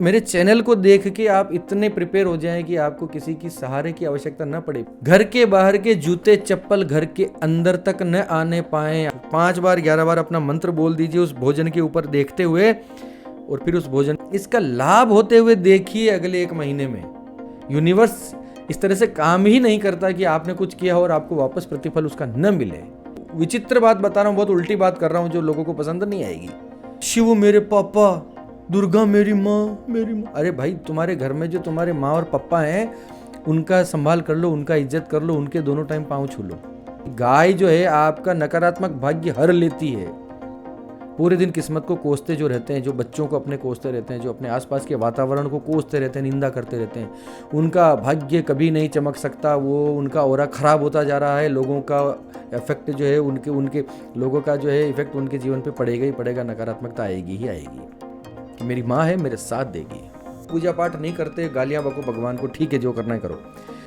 मेरे चैनल को देख के आप इतने प्रिपेयर हो जाएं कि आपको किसी की सहारे की आवश्यकता न पड़े। घर के बाहर के जूते चप्पल घर के अंदर तक न आने पाए। 5 बार 11 बार अपना मंत्र बोल दीजिए उस भोजन के ऊपर देखते हुए, और फिर उस भोजन इसका लाभ होते हुए देखिए अगले 1 महीने में। यूनिवर्स इस तरह से काम ही नहीं करता कि आपने कुछ किया और आपको वापस प्रतिफल उसका न मिले। विचित्र बात बता रहा हूँ, बहुत उल्टी बात कर रहा हूँ जो लोगों को पसंद नहीं आएगी। शिव मेरे पापा, दुर्गा मेरी माँ, मेरी माँ। अरे भाई, तुम्हारे घर में जो तुम्हारे माँ और पापा हैं उनका संभाल कर लो, उनका इज्जत कर लो, उनके दोनों टाइम पाँव छू लो। गाय जो है आपका नकारात्मक भाग्य हर लेती है। पूरे दिन किस्मत को कोसते जो रहते हैं, जो बच्चों को अपने कोसते रहते हैं, जो अपने आसपास के वातावरण को कोसते रहते हैं, निंदा करते रहते हैं, उनका भाग्य कभी नहीं चमक सकता। वो उनका ऑरा खराब होता जा रहा है। लोगों का इफेक्ट जो है उनके लोगों का जो है इफेक्ट उनके जीवन पे पड़ेगा ही पड़ेगा। नकारात्मकता आएगी ही आएगी कि मेरी माँ है, मेरे साथ देगी। पूजा पाठ नहीं करते, गालियाँ बको भगवान को, ठीक है जो करना है करो।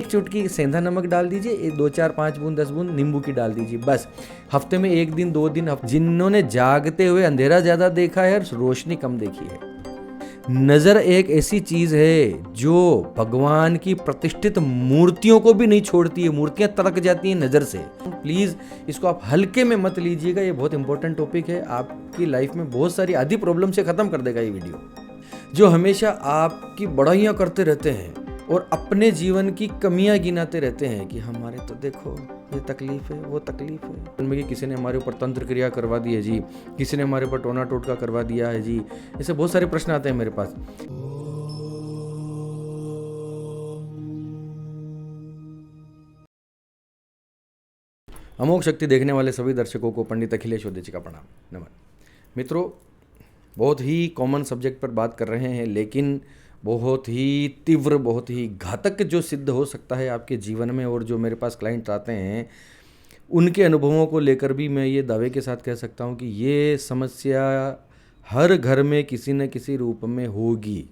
एक चुटकी सेंधा नमक डाल दीजिए, 2 4 5 बूंद 10 बूंद नींबू की डाल दीजिए, बस। हफ्ते में 1 दिन 2 दिन। जिन्होंने जागते हुए अंधेरा ज्यादा देखा है, रोशनी कम देखी है। नजर एक ऐसी चीज है जो भगवान की प्रतिष्ठित मूर्तियों को भी नहीं छोड़ती है। मूर्तियां तरक जाती हैं नजर से। प्लीज इसको आप हल्के में मत लीजिएगा, ये बहुत इंपॉर्टेंट टॉपिक है। आपकी लाइफ में बहुत सारी आधी प्रॉब्लम से खत्म कर देगा ये वीडियो। जो हमेशा आपकी बड़ाइयां करते रहते हैं और अपने जीवन की कमियां गिनाते रहते हैं कि हमारे तो देखो ये तकलीफ है, वो तकलीफ है। उनमें कि किसी ने हमारे ऊपर तंत्र क्रिया करवा दी है जी, किसी ने हमारे ऊपर टोना टोटका करवा दिया है जी, ऐसे बहुत सारे प्रश्न आते हैं मेरे पास। अमोघ शक्ति देखने वाले सभी दर्शकों को पंडित अखिलेश ओदेची का प्रणाम। नमन मित्रों, बहुत ही कॉमन सब्जेक्ट पर बात कर रहे हैं, लेकिन बहुत ही तीव्र, बहुत ही घातक जो सिद्ध हो सकता है आपके जीवन में। और जो मेरे पास क्लाइंट आते हैं उनके अनुभवों को लेकर भी मैं ये दावे के साथ कह सकता हूँ कि ये समस्या हर घर में किसी न किसी रूप में होगी।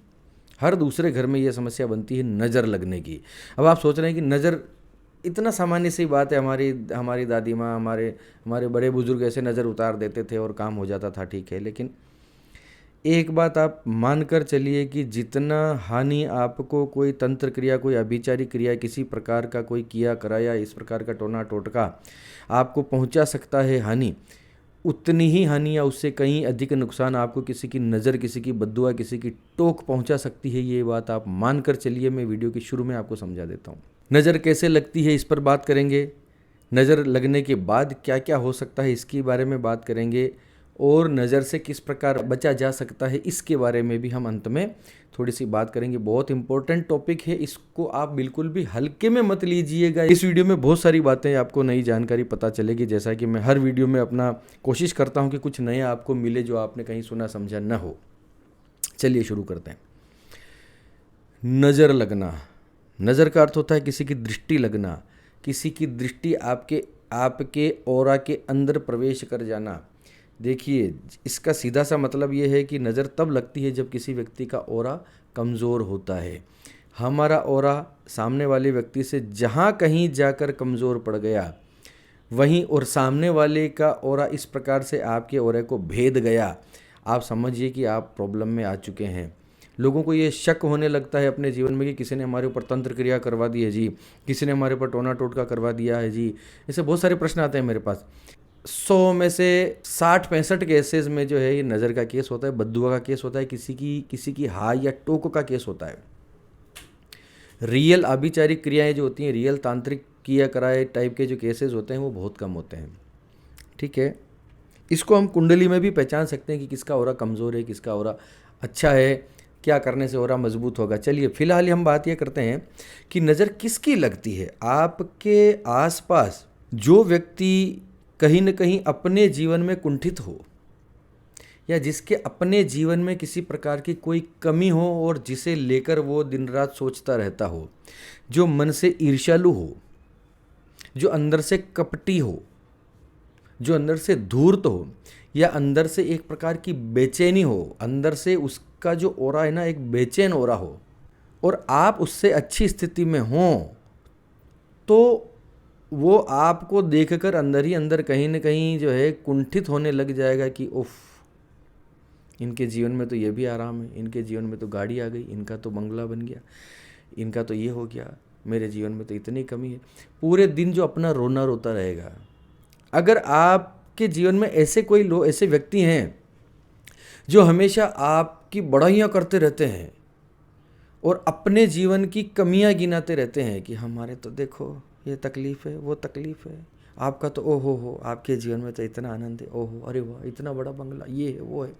हर दूसरे घर में ये समस्या बनती है नज़र लगने की। अब आप सोच रहे हैं कि नज़र इतना सामान्य सी बात है, हमारी दादी माँ, हमारे बड़े बुजुर्ग ऐसे नज़र उतार देते थे और काम हो जाता था, ठीक है। लेकिन एक बात आप मानकर चलिए कि जितना हानि आपको कोई तंत्र क्रिया, कोई अभिचारी क्रिया, किसी प्रकार का कोई किया कराया, इस प्रकार का टोना टोटका आपको पहुंचा सकता है हानि, उतनी ही हानि या उससे कहीं अधिक नुकसान आपको किसी की नज़र, किसी की बद्दुआ, किसी की टोक पहुंचा सकती है। ये बात आप मानकर चलिए। मैं वीडियो के शुरू में आपको समझा देता हूँ। नज़र कैसे लगती है इस पर बात करेंगे, नज़र लगने के बाद क्या क्या हो सकता है इसके बारे में बात करेंगे, और नज़र से किस प्रकार बचा जा सकता है इसके बारे में भी हम अंत में थोड़ी सी बात करेंगे। बहुत इंपॉर्टेंट टॉपिक है, इसको आप बिल्कुल भी हल्के में मत लीजिएगा। इस वीडियो में बहुत सारी बातें आपको नई जानकारी पता चलेगी, जैसा कि मैं हर वीडियो में अपना कोशिश करता हूं कि कुछ नया आपको मिले जो आपने कहीं सुना समझा न हो। चलिए शुरू करते हैं। नज़र लगना, नज़र का अर्थ होता है किसी की दृष्टि लगना, किसी की दृष्टि आपके ऑरा के अंदर प्रवेश कर जाना। देखिए, इसका सीधा सा मतलब ये है कि नज़र तब लगती है जब किसी व्यक्ति का ऑरा कमज़ोर होता है। हमारा ऑरा सामने वाले व्यक्ति से जहाँ कहीं जाकर कमज़ोर पड़ गया, वहीं और सामने वाले का ऑरा इस प्रकार से आपके ऑरे को भेद गया, आप समझिए कि आप प्रॉब्लम में आ चुके हैं। लोगों को ये शक होने लगता है अपने जीवन में कि किसी ने हमारे ऊपर तंत्र क्रिया करवा दी है जी, किसी ने हमारे ऊपर टोना टोटका करवा दिया है जी। ऐसे बहुत सारे प्रश्न आते हैं मेरे पास। 100 में से 60-65 केसेस में जो है ये नज़र का केस होता है, बद्दुआ का केस होता है, किसी की हाय या टोक का केस होता है। रियल आभिचारिक क्रियाएं जो होती हैं, रियल तांत्रिक किया कराए टाइप के जो केसेस होते हैं वो बहुत कम होते हैं, ठीक है। इसको हम कुंडली में भी पहचान सकते हैं कि किसका ऑरा कमज़ोर है, किसका ऑरा अच्छा है, क्या करने से ऑरा मजबूत होगा। चलिए फिलहाल हम बात ये करते हैं कि नज़र किसकी लगती है। आपके आसपास जो व्यक्ति कहीं न कहीं अपने जीवन में कुंठित हो, या जिसके अपने जीवन में किसी प्रकार की कोई कमी हो और जिसे लेकर वो दिन रात सोचता रहता हो, जो मन से ईर्ष्यालु हो, जो अंदर से कपटी हो, जो अंदर से धूर्त हो, या अंदर से एक प्रकार की बेचैनी हो, अंदर से उसका जो ऑरा है ना एक बेचैन ऑरा हो, और आप उससे अच्छी स्थिति में हों, तो वो आपको देखकर अंदर ही अंदर कहीं न कहीं जो है कुंठित होने लग जाएगा कि उफ, इनके जीवन में तो ये भी आराम है, इनके जीवन में तो गाड़ी आ गई, इनका तो बंगला बन गया, इनका तो ये हो गया, मेरे जीवन में तो इतनी कमी है। पूरे दिन जो अपना रोना रोता रहेगा। अगर आपके जीवन में ऐसे व्यक्ति हैं जो हमेशा आपकी बड़ाइयाँ करते रहते हैं और अपने जीवन की कमियां गिनाते रहते हैं कि हमारे तो देखो ये तकलीफ़ है, वो तकलीफ़ है, आपका तो ओहो हो, आपके जीवन में तो इतना आनंद है, ओहो अरे वाह इतना बड़ा बंगला, ये है वो है।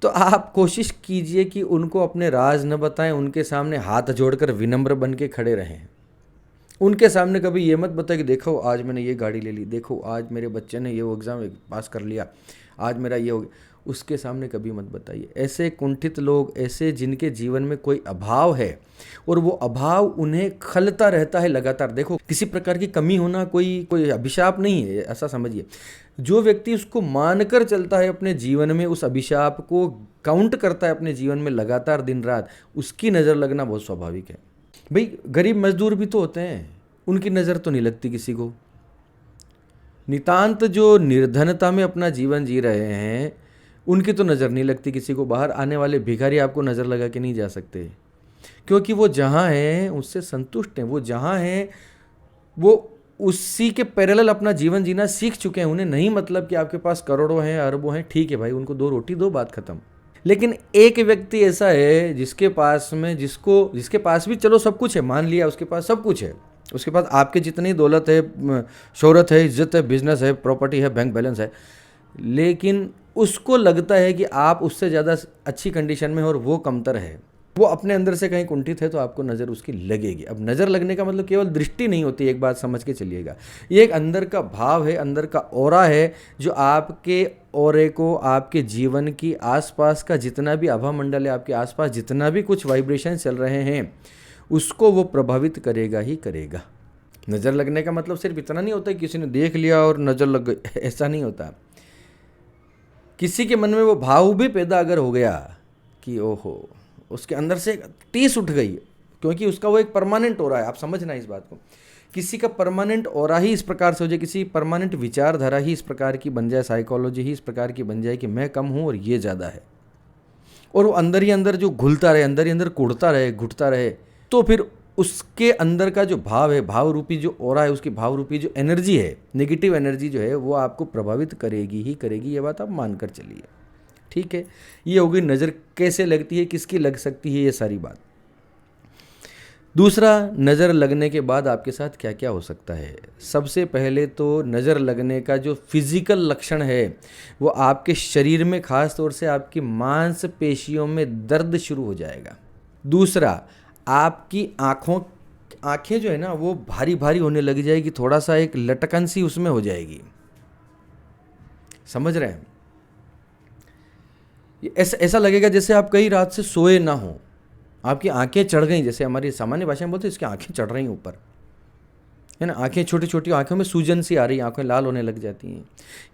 तो आप कोशिश कीजिए कि उनको अपने राज न बताएं, उनके सामने हाथ जोड़कर विनम्र बन के खड़े रहें। उनके सामने कभी ये मत बताए कि देखो आज मैंने ये गाड़ी ले ली, देखो आज मेरे बच्चे ने ये वो एग्ज़ाम पास कर लिया, आज मेरा ये हो गया। उसके सामने कभी मत बताइए। ऐसे कुंठित लोग, ऐसे जिनके जीवन में कोई अभाव है और वो अभाव उन्हें खलता रहता है लगातार। देखो किसी प्रकार की कमी होना कोई अभिशाप नहीं है, ऐसा समझिए। जो व्यक्ति उसको मानकर चलता है अपने जीवन में, उस अभिशाप को काउंट करता है अपने जीवन में लगातार दिन रात, उसकी नज़र लगना बहुत स्वाभाविक है। भाई गरीब मजदूर भी तो होते हैं, उनकी नज़र तो नहीं लगती किसी को। नितांत जो निर्धनता में अपना जीवन जी रहे हैं उनकी तो नज़र नहीं लगती किसी को। बाहर आने वाले भिखारी आपको नज़र लगा के नहीं जा सकते, क्योंकि वो जहाँ हैं उससे संतुष्ट हैं। वो जहाँ हैं वो उसी के पैरेलल अपना जीवन जीना सीख चुके हैं। उन्हें नहीं मतलब कि आपके पास करोड़ों हैं, अरबों हैं, ठीक है भाई, उनको 2 रोटी दो, बात खत्म। लेकिन एक व्यक्ति ऐसा है जिसके पास भी चलो सब कुछ है, मान लिया उसके पास सब कुछ है, उसके पास आपके जितनी दौलत है, शोहरत है, इज्जत है, बिजनेस है, प्रॉपर्टी है, बैंक बैलेंस है, लेकिन उसको लगता है कि आप उससे ज़्यादा अच्छी कंडीशन में हो और वो कमतर है। वो अपने अंदर से कहीं कुंठित है तो आपको नज़र उसकी लगेगी। अब नज़र लगने का मतलब केवल दृष्टि नहीं होती, एक बात समझ के चलिएगा, ये एक अंदर का भाव है, अंदर का ऑरा है, जो आपके ऑरे को, आपके जीवन की आसपास का जितना भी आभा मंडल है, आपके आसपास जितना भी कुछ वाइब्रेशन चल रहे हैं, उसको वो प्रभावित करेगा ही करेगा। नज़र लगने का मतलब सिर्फ इतना नहीं होता कि किसी ने देख लिया और नज़र लग गई, ऐसा नहीं होता। किसी के मन में वो भाव भी पैदा अगर हो गया कि ओहो, उसके अंदर से टीस उठ गई, क्योंकि उसका वो एक परमानेंट ऑरा है। आप समझना इस बात को, किसी का परमानेंट ऑरा ही इस प्रकार से हो जाए, किसी परमानेंट विचारधारा ही इस प्रकार की बन जाए, साइकोलॉजी ही इस प्रकार की बन जाए कि मैं कम हूँ और ये ज़्यादा है, और वो अंदर ही अंदर जो घुलता रहे, अंदर ही अंदर कुड़ता रहे, घुटता रहे, तो फिर उसके अंदर का जो भाव है, भाव रूपी जो ऑरा है, उसकी भाव रूपी जो एनर्जी है, नेगेटिव एनर्जी जो है, वो आपको प्रभावित करेगी ही करेगी। ये बात आप मानकर चलिए, ठीक है। ये होगी नज़र कैसे लगती है, किसकी लग सकती है, ये सारी बात। दूसरा, नज़र लगने के बाद आपके साथ क्या क्या हो सकता है। सबसे पहले तो नज़र लगने का जो फिजिकल लक्षण है वो आपके शरीर में, खास तौर से आपकी मांसपेशियों में दर्द शुरू हो जाएगा। दूसरा, आपकी आंखें जो है ना वो भारी भारी होने लग जाएगी, थोड़ा सा एक लटकन सी उसमें हो जाएगी, समझ रहे हैं। ऐसा लगेगा जैसे आप कई रात से सोए ना हो, आपकी आंखें चढ़ गई, जैसे हमारी सामान्य भाषा में बोलते हैं इसकी आंखें चढ़ रही हैं ऊपर, है ना। आंखें छोटी छोटी, आंखों में सूजन सी आ रही, आंखें लाल होने लग जाती हैं।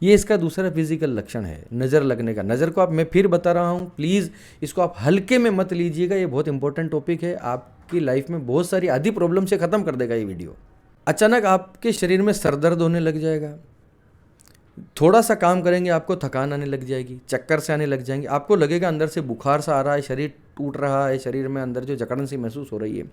ये इसका दूसरा फिजिकल लक्षण है नज़र लगने का। नज़र को मैं फिर बता रहा हूँ, प्लीज़ इसको आप हल्के में मत लीजिएगा, ये बहुत इंपॉर्टेंट टॉपिक है, आपकी लाइफ में बहुत सारी आधी प्रॉब्लम से ख़त्म कर देगा ये वीडियो। अचानक आपके शरीर में सर दर्द होने लग जाएगा, थोड़ा सा काम करेंगे आपको थकान आने लग जाएगी, चक्कर से आने लग जाएंगे, आपको लगेगा अंदर से बुखार सा आ रहा है, शरीर टूट रहा है, शरीर में अंदर जो जकड़न सी महसूस हो रही है,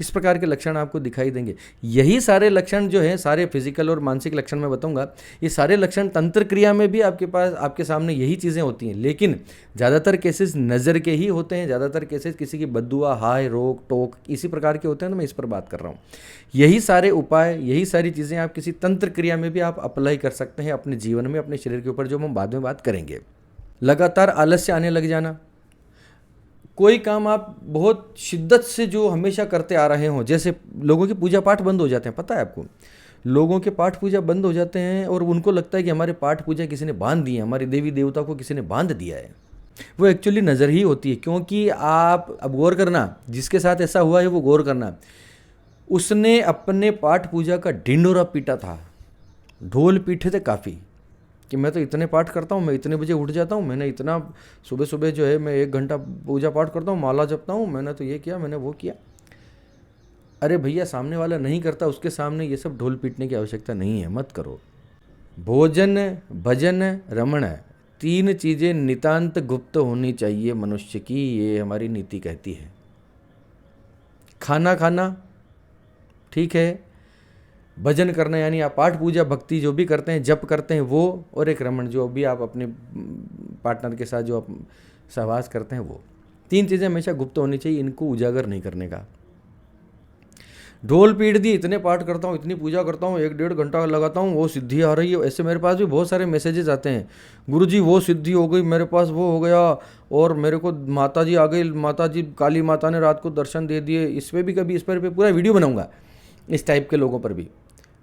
इस प्रकार के लक्षण आपको दिखाई देंगे। यही सारे लक्षण जो हैं, सारे फिजिकल और मानसिक लक्षण मैं बताऊंगा, ये सारे लक्षण तंत्र क्रिया में भी आपके सामने यही चीज़ें होती हैं, लेकिन ज़्यादातर केसेस नज़र के ही होते हैं। ज़्यादातर केसेस किसी की बद्दुआ, हाय, रोक टोक इसी प्रकार के होते हैं, तो मैं इस पर बात कर रहा हूँ। यही सारे उपाय, यही सारी चीज़ें आप किसी तंत्र क्रिया में भी आप अप्लाई कर सकते हैं अपने जीवन में, अपने शरीर के ऊपर, जो हम बाद में बात करेंगे। लगातार आलस्य आने लग जाना, कोई काम आप बहुत शिद्दत से जो हमेशा करते आ रहे हों, जैसे लोगों के पूजा पाठ बंद हो जाते हैं, पता है आपको, लोगों के पाठ पूजा बंद हो जाते हैं और उनको लगता है कि हमारे पाठ पूजा किसी ने बांध दिए, हमारी देवी देवता को किसी ने बांध दिया है। वो एक्चुअली नज़र ही होती है, क्योंकि आप अब गौर करना, जिसके साथ ऐसा हुआ है वो गौर करना, उसने अपने पाठ पूजा का ढिंढोरा पीटा था, ढोल पीटे थे काफ़ी, कि मैं तो इतने पाठ करता हूँ, मैं इतने बजे उठ जाता हूँ, मैंने इतना सुबह सुबह जो है मैं 1 घंटा पूजा पाठ करता हूँ, माला जपता हूँ, मैंने तो ये किया, मैंने वो किया। अरे भैया, सामने वाला नहीं करता, उसके सामने ये सब ढोल पीटने की आवश्यकता नहीं है, मत करो। भोजन भजन रमण 3 चीज़ें नितांत गुप्त होनी चाहिए मनुष्य की, ये हमारी नीति कहती है। खाना खाना ठीक है, भजन करना यानी आप पाठ पूजा भक्ति जो भी करते हैं, जप करते हैं वो, और एक रमण जो भी आप अपने पार्टनर के साथ जो आप सहवास करते हैं वो। 3 चीज़ें हमेशा गुप्त होनी चाहिए, इनको उजागर नहीं करने का। ढोल पीट दी, इतने पाठ करता हूँ, इतनी पूजा करता हूँ, 1-1.5 घंटा लगाता हूँ, वो सिद्धि आ रही है। ऐसे मेरे पास भी बहुत सारे मैसेजेस आते हैं, गुरुजी वो सिद्धि हो गई, मेरे पास वो हो गया, और मेरे को माता जी आ गई, माता जी काली माता ने रात को दर्शन दे दिए। इस पर भी कभी इस पर पूरा वीडियो बनाऊंगा, इस टाइप के लोगों पर भी।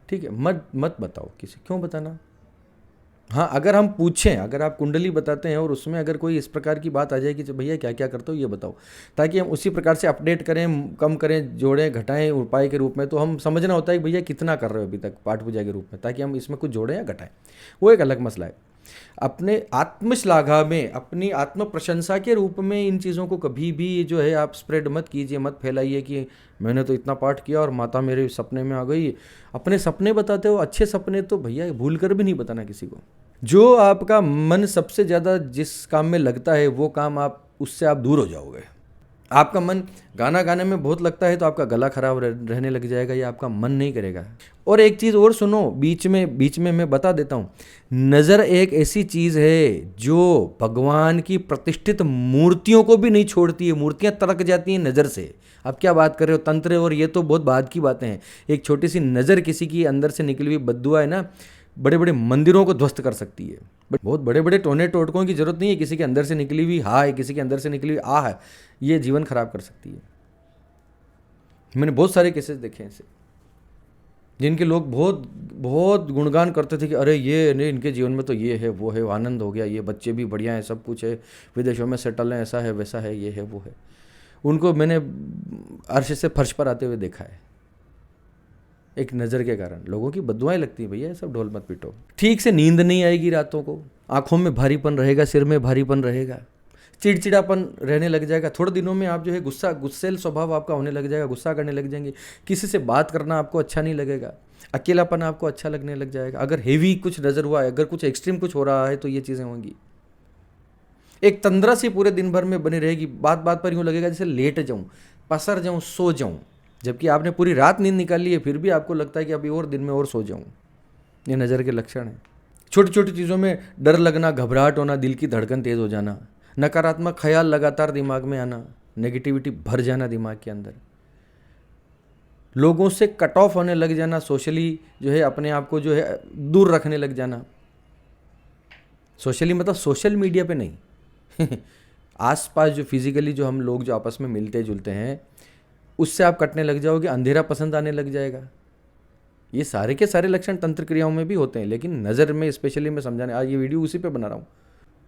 ठीक है, मत बताओ किसी, क्यों बताना। हाँ, अगर हम पूछें, अगर आप कुंडली बताते हैं और उसमें अगर कोई इस प्रकार की बात आ जाए कि भैया क्या क्या करते हो ये बताओ, ताकि हम उसी प्रकार से अपडेट करें, कम करें, जोड़ें, घटाएं उपाय के रूप में। तो हम समझना होता है कि भैया कितना कर रहे हो अभी तक पाठ पूजा के रूप में, ताकि हम इसमें कुछ जोड़ें या घटाएं, वो एक अलग मसला है। अपने आत्मश्लाघा में, अपनी आत्म प्रशंसा के रूप में इन चीज़ों को कभी भी जो है आप स्प्रेड मत कीजिए, मत फैलाइए कि मैंने तो इतना पाठ किया और माता मेरे सपने में आ गई। अपने सपने बताते हो, अच्छे सपने तो भैया भूल कर भी नहीं बताना किसी को। जो आपका मन सबसे ज़्यादा जिस काम में लगता है वो काम आप उससे आप दूर हो जाओगे। आपका मन गाना गाने में बहुत लगता है तो आपका गला खराब रहने लग जाएगा, या आपका मन नहीं करेगा। और एक चीज़ और सुनो, बीच में मैं बता देता हूँ, नज़र एक ऐसी चीज़ है जो भगवान की प्रतिष्ठित मूर्तियों को भी नहीं छोड़ती है। मूर्तियाँ तड़क जाती हैं नज़र से। आप क्या बात कर रहे हो, तंत्र और ये तो बहुत बाद की बातें हैं। एक छोटी सी नज़र किसी की अंदर से निकली हुई बद्दुआ है ना, बड़े बड़े मंदिरों को ध्वस्त कर सकती है। बहुत बड़े बड़े टोने टोटकों की जरूरत नहीं है, किसी के अंदर से निकली हुई हा है, किसी के अंदर से निकली हुई आ है, ये जीवन खराब कर सकती है। मैंने बहुत सारे केसेस देखे हैं ऐसे, जिनके लोग बहुत बहुत गुणगान करते थे कि अरे ये नहीं, इनके जीवन में तो ये है, वो है, आनंद हो गया, ये बच्चे भी बढ़िया हैं, सब कुछ है, विदेशों में सेटल हैं, ऐसा है वैसा है, ये है वो है। उनको मैंने अर्श से फर्श पर आते हुए देखा है, एक नज़र के कारण। लोगों की बद्दुआएं लगती हैं, भैया सब ढोल मत पीटो। ठीक से नींद नहीं आएगी रातों को, आंखों में भारीपन रहेगा, सिर में भारीपन रहेगा, चिड़चिड़ापन रहने लग जाएगा। थोड़े दिनों में आप जो है गुस्सेल स्वभाव आपका होने लग जाएगा, गुस्सा करने लग जाएंगे, किसी से बात करना आपको अच्छा नहीं लगेगा, अकेलापन आपको अच्छा लगने लग जाएगा। अगर हेवी कुछ नज़र हुआ है, अगर कुछ एक्सट्रीम कुछ हो रहा है तो ये चीज़ें होंगी। एक तंद्रा सी पूरे दिन भर में बनी रहेगी, बात बात पर यूँ लगेगा जैसे लेट जाऊँ, पसर जाऊँ, सो जाऊँ, जबकि आपने पूरी रात नींद निकाल ली है, फिर भी आपको लगता है कि अभी और दिन में और सो जाऊँ। ये नज़र के लक्षण है। छोटी छोटी चीज़ों में डर लगना, घबराहट होना, दिल की धड़कन तेज़ हो जाना, नकारात्मक ख्याल लगातार दिमाग में आना, नेगेटिविटी भर जाना दिमाग के अंदर, लोगों से कट ऑफ होने लग जाना, सोशली जो है अपने आप को जो है दूर रखने लग जाना। सोशली मतलब सोशल मीडिया पे नहीं आसपास जो फिजिकली जो हम लोग जो आपस में मिलते जुलते हैं उससे आप कटने लग जाओगे, अंधेरा पसंद आने लग जाएगा। ये सारे के सारे लक्षण तंत्र क्रियाओं में भी होते हैं, लेकिन नज़र में स्पेशली मैं समझाने आज ये वीडियो उसी पे बना रहा हूँ।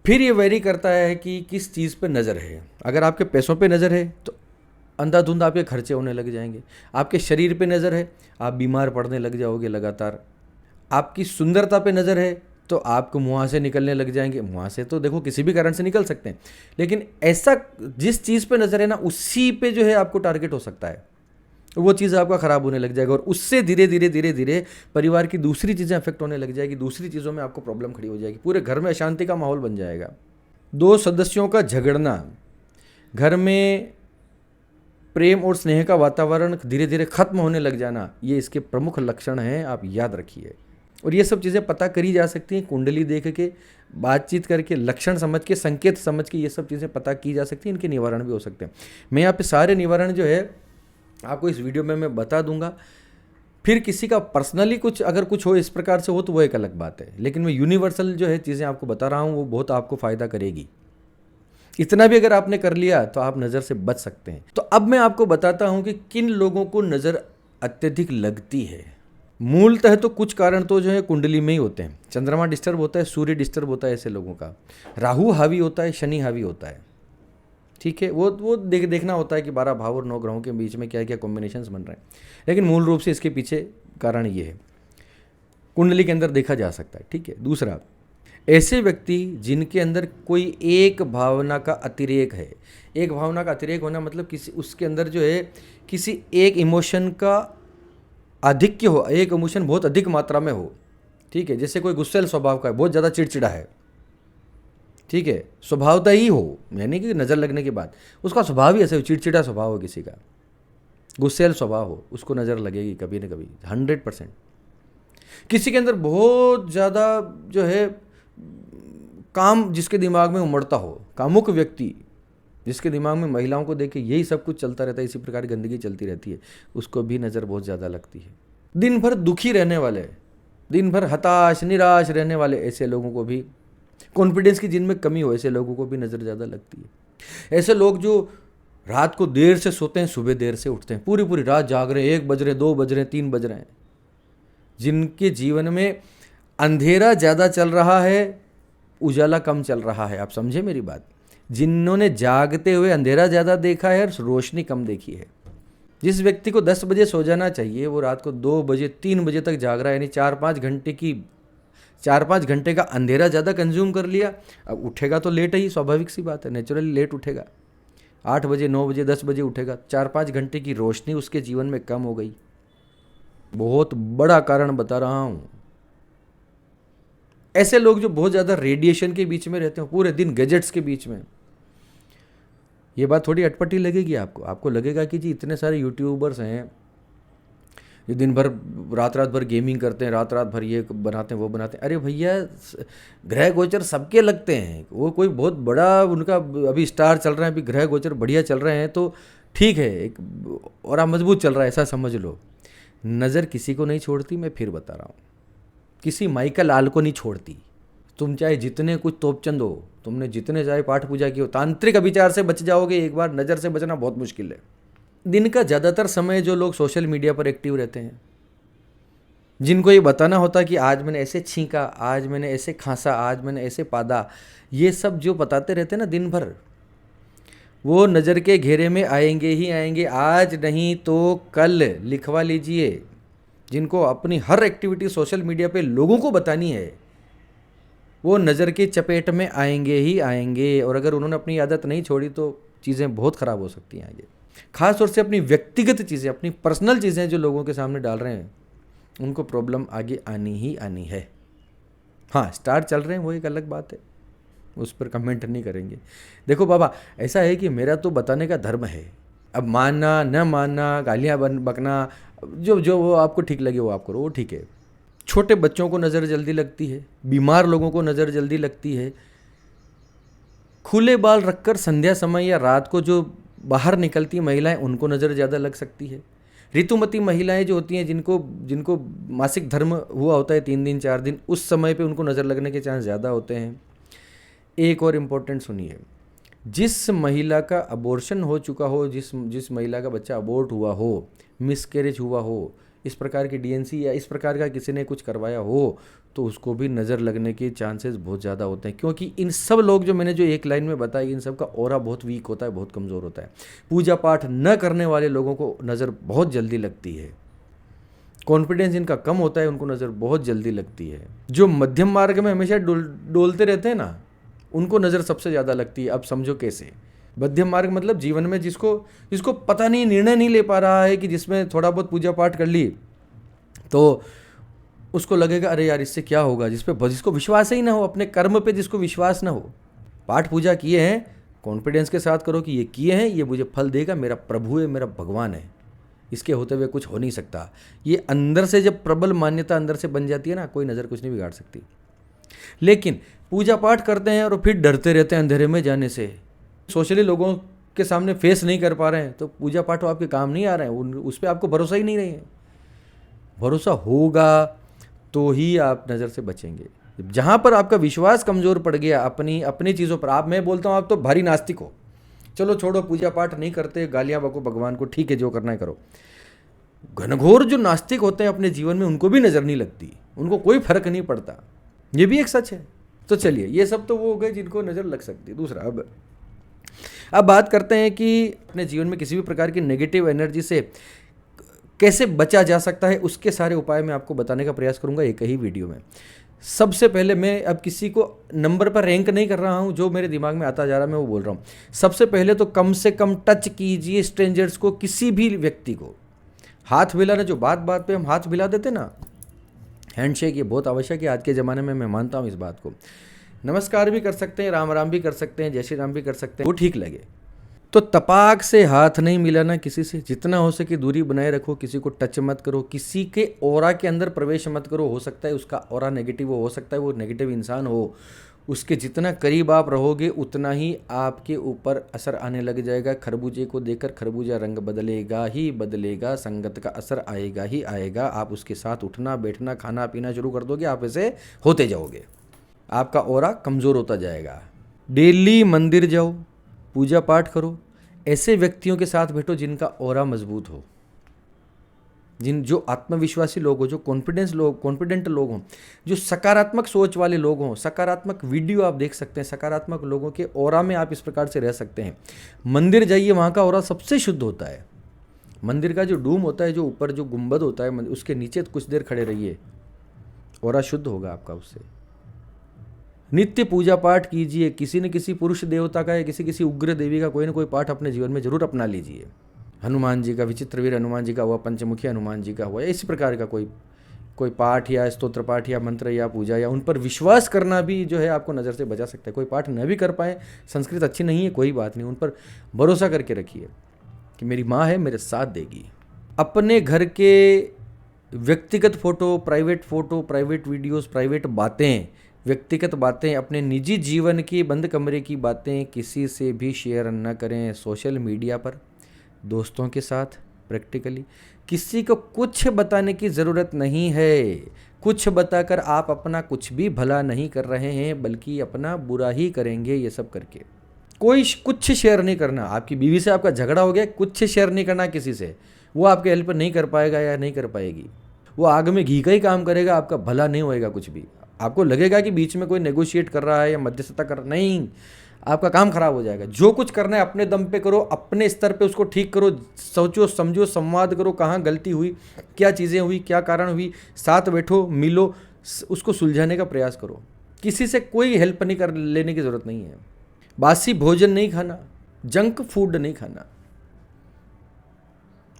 फिर ये वेरी करता है कि किस चीज़ पे नज़र है। अगर आपके पैसों पे नज़र है तो अंधाधुंध आपके खर्चे होने लग जाएंगे। आपके शरीर पे नज़र है, आप बीमार पड़ने लग जाओगे लगातार। आपकी सुंदरता पे नज़र है तो आपको मुहासे निकलने लग जाएंगे। मुहासे तो देखो किसी भी कारण से निकल सकते हैं, लेकिन ऐसा जिस चीज़ पे नज़र है ना उसी पे जो है आपको टारगेट हो सकता है, वो चीज़ आपका ख़राब होने लग जाएगा और उससे धीरे धीरे धीरे धीरे परिवार की दूसरी चीज़ें अफेक्ट होने लग जाएगी, दूसरी चीज़ों में आपको प्रॉब्लम खड़ी हो जाएगी, पूरे घर में अशांति का माहौल बन जाएगा। 2 सदस्यों का झगड़ना, घर में प्रेम और स्नेह का वातावरण धीरे धीरे खत्म होने लग जाना, ये इसके प्रमुख लक्षण हैं, आप याद रखिए। और ये सब चीज़ें पता करी जा सकती हैं, कुंडली देख के, बातचीत करके, लक्षण समझ के, संकेत समझ के ये सब चीज़ें पता की जा सकती हैं। इनके निवारण भी हो सकते हैं। मैं यहाँ पे सारे निवारण जो है आपको इस वीडियो में मैं बता दूंगा। फिर किसी का पर्सनली कुछ अगर कुछ हो इस प्रकार से हो तो वो एक अलग बात है, लेकिन मैं यूनिवर्सल जो है चीज़ें आपको बता रहा हूँ वो बहुत आपको फ़ायदा करेगी। इतना भी अगर आपने कर लिया तो आप नज़र से बच सकते हैं। तो अब मैं आपको बताता हूँ कि किन लोगों को नज़र अत्यधिक लगती है। मूलतः तो कुछ कारण तो जो है कुंडली में ही होते हैं। चंद्रमा डिस्टर्ब होता है, सूर्य डिस्टर्ब होता है ऐसे लोगों का, राहु हावी होता है, शनि हावी होता है। ठीक है, वो देखना होता है कि 12 भाव और 9 ग्रहों के बीच में क्या क्या कॉम्बिनेशंस बन रहे हैं, लेकिन मूल रूप से इसके पीछे कारण ये है, कुंडली के अंदर देखा जा सकता है। ठीक है। दूसरा, ऐसे व्यक्ति जिनके अंदर कोई एक भावना का अतिरेक है। एक भावना का अतिरेक होना मतलब किसी उसके अंदर जो है किसी एक इमोशन का आधिक्य हो, एक इमोशन बहुत अधिक मात्रा में हो। ठीक है, जैसे कोई गुस्सेल स्वभाव का है, बहुत ज़्यादा चिड़चिड़ा है, ठीक है, स्वभावता ही हो, यानी कि नज़र लगने के बाद उसका स्वभाव ही ऐसे हो, चिड़चिड़ा स्वभाव हो किसी का, गुस्सैल स्वभाव हो, उसको नज़र लगेगी कभी ना कभी 100%। किसी के अंदर बहुत ज़्यादा जो है काम जिसके दिमाग में उमड़ता हो, कामुक व्यक्ति जिसके दिमाग में महिलाओं को देख के यही सब कुछ चलता रहता है, इसी प्रकार की गंदगी चलती रहती है, उसको भी नज़र बहुत ज़्यादा लगती है। दिन भर दुखी रहने वाले, दिन भर हताश निराश रहने वाले, ऐसे लोगों को भी, कॉन्फिडेंस की जिनमें कमी हो, ऐसे लोगों को भी नज़र ज़्यादा लगती है। ऐसे लोग जो रात को देर से सोते हैं, सुबह देर से उठते हैं, पूरी पूरी रात जाग रहे हैं, 1 बज रहे, 2 बज रहे, 3 बज रहे हैं, जिनके जीवन में अंधेरा ज़्यादा चल रहा है, उजाला कम चल रहा है। आप समझे मेरी बात? जिन्होंने जागते हुए अंधेरा ज़्यादा देखा है और रोशनी कम देखी है। जिस व्यक्ति को 10 बजे सो जाना चाहिए, वो रात को 2 बजे 3 बजे तक जाग रहा है, यानी 4-5 घंटे का अंधेरा ज़्यादा कंज्यूम कर लिया। अब उठेगा तो लेट ही, स्वाभाविक सी बात है, नेचुरली लेट उठेगा, 8 बजे 9 बजे 10 बजे उठेगा, 4-5 घंटे की रोशनी उसके जीवन में कम हो गई। बहुत बड़ा कारण बता रहा हूँ। ऐसे लोग जो बहुत ज़्यादा रेडिएशन के बीच में रहते हैं, पूरे दिन गैजेट्स के बीच में, ये बात थोड़ी अटपटी लगेगी आपको लगेगा कि जी इतने सारे यूट्यूबर्स हैं जो दिन भर रात भर गेमिंग करते हैं, रात भर ये बनाते हैं वो बनाते हैं। अरे भैया, ग्रह गोचर सबके लगते हैं, वो कोई बहुत बड़ा उनका अभी स्टार चल रहे हैं, अभी ग्रह गोचर बढ़िया चल रहे हैं तो ठीक है, एक और आप मजबूत चल रहा है, ऐसा समझ लो। नज़र किसी को नहीं छोड़ती, मैं फिर बता रहा हूँ, किसी माइकल आल को नहीं छोड़ती। तुम चाहे जितने कुछ तोपचंद हो, तुमने जितने चाहे पाठ पूजा की हो, तांत्रिक विचार से बच जाओगे, एक बार नज़र से बचना बहुत मुश्किल है। दिन का ज़्यादातर समय जो लोग सोशल मीडिया पर एक्टिव रहते हैं, जिनको ये बताना होता कि आज मैंने ऐसे छींका, आज मैंने ऐसे खांसा, आज मैंने ऐसे पादा, ये सब जो बताते रहते हैं ना दिन भर, वो नज़र के घेरे में आएंगे ही आएंगे। आज नहीं तो कल लिखवा लीजिए। जिनको अपनी हर एक्टिविटी सोशल मीडिया पे लोगों को बतानी है, वो नज़र की चपेट में आएंगे ही आएंगे। और अगर उन्होंने अपनी आदत नहीं छोड़ी तो चीज़ें बहुत ख़राब हो सकती हैं आगे। ख़ास तौर से अपनी व्यक्तिगत चीज़ें, अपनी पर्सनल चीज़ें जो लोगों के सामने डाल रहे हैं, उनको प्रॉब्लम आगे आनी ही आनी है। हाँ, स्टार चल रहे हैं वो एक अलग बात है, उस पर कमेंट नहीं करेंगे। देखो बाबा, ऐसा है कि मेरा तो बताने का धर्म है, अब मानना न मानना, गालियाँ बकना, जो वो आपको ठीक लगे वो आप करो, वो ठीक है। छोटे बच्चों को नज़र जल्दी लगती है, बीमार लोगों को नज़र जल्दी लगती है, खुले बाल रखकर संध्या समय या रात को जो बाहर निकलती महिलाएं, उनको नज़र ज़्यादा लग सकती है। ऋतुमती महिलाएं जो होती हैं, जिनको मासिक धर्म हुआ होता है 3 दिन 4 दिन, उस समय पे उनको नज़र लगने के चांस ज़्यादा होते हैं। एक और इम्पोर्टेंट सुनिए, जिस महिला का अबॉर्शन हो चुका हो, जिस महिला का बच्चा अबॉर्ट हुआ हो, मिसकैरेज हुआ हो, इस प्रकार की डीएनसी या इस प्रकार का किसी ने कुछ करवाया हो, तो उसको भी नज़र लगने के चांसेस बहुत ज़्यादा होते हैं। क्योंकि इन सब लोग जो मैंने जो एक लाइन में बताई, इन सब का ऑरा बहुत वीक होता है, बहुत कमज़ोर होता है। पूजा पाठ न करने वाले लोगों को नज़र बहुत जल्दी लगती है। कॉन्फिडेंस जिनका कम होता है, उनको नज़र बहुत जल्दी लगती है। जो मध्यम मार्ग में हमेशा डोलते रहते हैं ना, उनको नज़र सबसे ज़्यादा लगती है। अब समझो कैसे। मध्यम मार्ग मतलब जीवन में जिसको पता नहीं, निर्णय नहीं ले पा रहा है, कि जिसमें थोड़ा बहुत पूजा पाठ कर ली तो उसको लगेगा अरे यार इससे क्या होगा, जिसको विश्वास ही ना हो, अपने कर्म पे जिसको विश्वास ना हो। पाठ पूजा किए हैं, कॉन्फिडेंस के साथ करो कि ये किए हैं, ये मुझे फल देगा, मेरा प्रभु है, मेरा भगवान है, इसके होते हुए कुछ हो नहीं सकता। ये अंदर से जब प्रबल मान्यता अंदर से बन जाती है ना, कोई नज़र कुछ नहीं बिगाड़ सकती। लेकिन पूजा पाठ करते हैं और फिर डरते रहते हैं अंधेरे में जाने से, सोशली लोगों के सामने फेस नहीं कर पा रहे हैं, तो पूजा पाठ आपके काम नहीं आ रहे हैं, उस पर आपको भरोसा ही नहीं रही है। भरोसा होगा तो ही आप नज़र से बचेंगे। जहाँ पर आपका विश्वास कमज़ोर पड़ गया अपनी चीज़ों पर, मैं बोलता हूँ आप तो भारी नास्तिक हो, चलो छोड़ो, पूजा पाठ नहीं करते, गालियाँ बको भगवान को, ठीक है जो करना है करो। घनघोर जो नास्तिक होते हैं अपने जीवन में, उनको भी नज़र नहीं लगती, उनको कोई फर्क नहीं पड़ता, ये भी एक सच है। तो चलिए, ये सब तो वो हो गए जिनको नज़र लग सकती है। दूसरा, अब बात करते हैं कि अपने जीवन में किसी भी प्रकार की नेगेटिव एनर्जी से कैसे बचा जा सकता है, उसके सारे उपाय मैं आपको बताने का प्रयास करूंगा एक ही वीडियो में। सबसे पहले, मैं अब किसी को नंबर पर रैंक नहीं कर रहा हूं, जो मेरे दिमाग में आता जा रहा है मैं वो बोल रहा हूं। सबसे पहले तो कम से कम टच कीजिए स्ट्रेंजर्स को, किसी भी व्यक्ति को। हाथ मिलाना, जो बात बात पे हम हाथ मिला देते ना, हैंडशेक, ये बहुत आवश्यक है आज के ज़माने में, मैं मानता हूँ इस बात को। नमस्कार भी कर सकते हैं, राम राम भी कर सकते हैं, जय श्री राम भी कर सकते हैं, वो ठीक लगे। तो तपाक से हाथ नहीं मिलाना किसी से, जितना हो सके दूरी बनाए रखो, किसी को टच मत करो, किसी के ऑरा के अंदर प्रवेश मत करो। हो सकता है उसका ऑरा नेगेटिव हो सकता है वो नेगेटिव इंसान हो। उसके जितना करीब आप रहोगे उतना ही आपके ऊपर असर आने लग जाएगा। खरबूजे को देखकर खरबूजा रंग बदलेगा ही बदलेगा, संगत का असर आएगा ही आएगा। आप उसके साथ उठना बैठना खाना पीना शुरू कर दोगे, आप ऐसे होते जाओगे, आपका ऑरा कमज़ोर होता जाएगा। डेली मंदिर जाओ, पूजा पाठ करो, ऐसे व्यक्तियों के साथ बैठो जिनका ऑरा मजबूत हो, जो आत्मविश्वासी लोग हो, जो कॉन्फिडेंट लोग हों, जो सकारात्मक सोच वाले लोग हों। सकारात्मक वीडियो आप देख सकते हैं, सकारात्मक लोगों के ऑरा में आप इस प्रकार से रह सकते हैं। मंदिर जाइए, वहाँ का ऑरा सबसे शुद्ध होता है। मंदिर का जो डूम होता है, जो ऊपर जो गुंबद होता है, उसके नीचे कुछ देर खड़े रहिए, ऑरा शुद्ध होगा आपका उससे। नित्य पूजा पाठ कीजिए, किसी न किसी पुरुष देवता का या किसी उग्र देवी का कोई ना कोई पाठ अपने जीवन में जरूर अपना लीजिए। हनुमान जी का, विचित्रवीर हनुमान जी का हुआ, पंचमुखी हनुमान जी का हुआ, इसी प्रकार का कोई पाठ या स्तोत्र पाठ या मंत्र या पूजा, या उन पर विश्वास करना भी जो है आपको नज़र से बचा सकता है। कोई पाठ न भी कर पाए, संस्कृत अच्छी नहीं है, कोई बात नहीं, उन पर भरोसा करके रखिए कि मेरी माँ है, मेरे साथ देगी। अपने घर के व्यक्तिगत फ़ोटो, प्राइवेट वीडियोज़, प्राइवेट बातें, व्यक्तिगत बातें, अपने निजी जीवन की, बंद कमरे की बातें किसी से भी शेयर न करें। सोशल मीडिया पर, दोस्तों के साथ, प्रैक्टिकली किसी को कुछ बताने की ज़रूरत नहीं है। कुछ बताकर आप अपना कुछ भी भला नहीं कर रहे हैं, बल्कि अपना बुरा ही करेंगे। ये सब करके कोई कुछ शेयर नहीं करना। आपकी बीवी से आपका झगड़ा हो गया, कुछ शेयर नहीं करना किसी से, वो आपके हेल्प नहीं कर पाएगा या नहीं कर पाएगी। वो आग में घी का ही काम करेगा, आपका भला नहीं होएगा कुछ भी। आपको लगेगा कि बीच में कोई नेगोशिएट कर रहा है या मध्यस्थता कर रहा, नहीं, आपका काम खराब हो जाएगा। जो कुछ करना है अपने दम पे करो, अपने स्तर पे उसको ठीक करो, सोचो समझो, संवाद करो, कहाँ गलती हुई, क्या चीज़ें हुई, क्या कारण हुई, साथ बैठो, मिलो, उसको सुलझाने का प्रयास करो। किसी से कोई हेल्प नहीं कर लेने की ज़रूरत नहीं है। बासी भोजन नहीं खाना, जंक फूड नहीं खाना।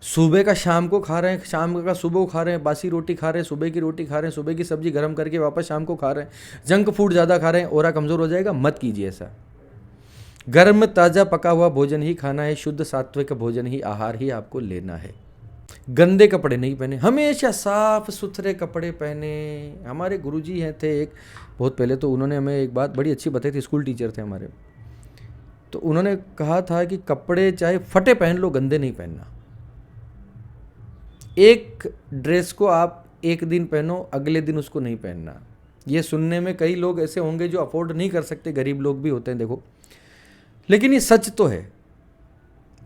सुबह का शाम को खा रहे हैं, शाम का सुबह को खा रहे हैं, बासी रोटी खा रहे हैं, सुबह की रोटी खा रहे हैं, सुबह की सब्जी गर्म करके वापस शाम को खा रहे हैं, जंक फूड ज़्यादा खा रहे हैं, ऑरा कमज़ोर हो जाएगा। मत कीजिए ऐसा। गर्म ताज़ा पका हुआ भोजन ही खाना है, शुद्ध सात्विक भोजन ही, आहार ही आपको लेना है। गंदे कपड़े नहीं पहने, हमेशा साफ सुथरे कपड़े पहने। हमारे गुरुजी हैं थे एक, बहुत पहले, तो उन्होंने हमें एक बात बड़ी अच्छी बताई थी, स्कूल टीचर थे हमारे। तो उन्होंने कहा था कि कपड़े चाहे फटे पहन लो, गंदे नहीं पहनना। एक ड्रेस को आप एक दिन पहनो, अगले दिन उसको नहीं पहनना। ये सुनने में कई लोग ऐसे होंगे जो अफोर्ड नहीं कर सकते, गरीब लोग भी होते हैं देखो, लेकिन ये सच तो है।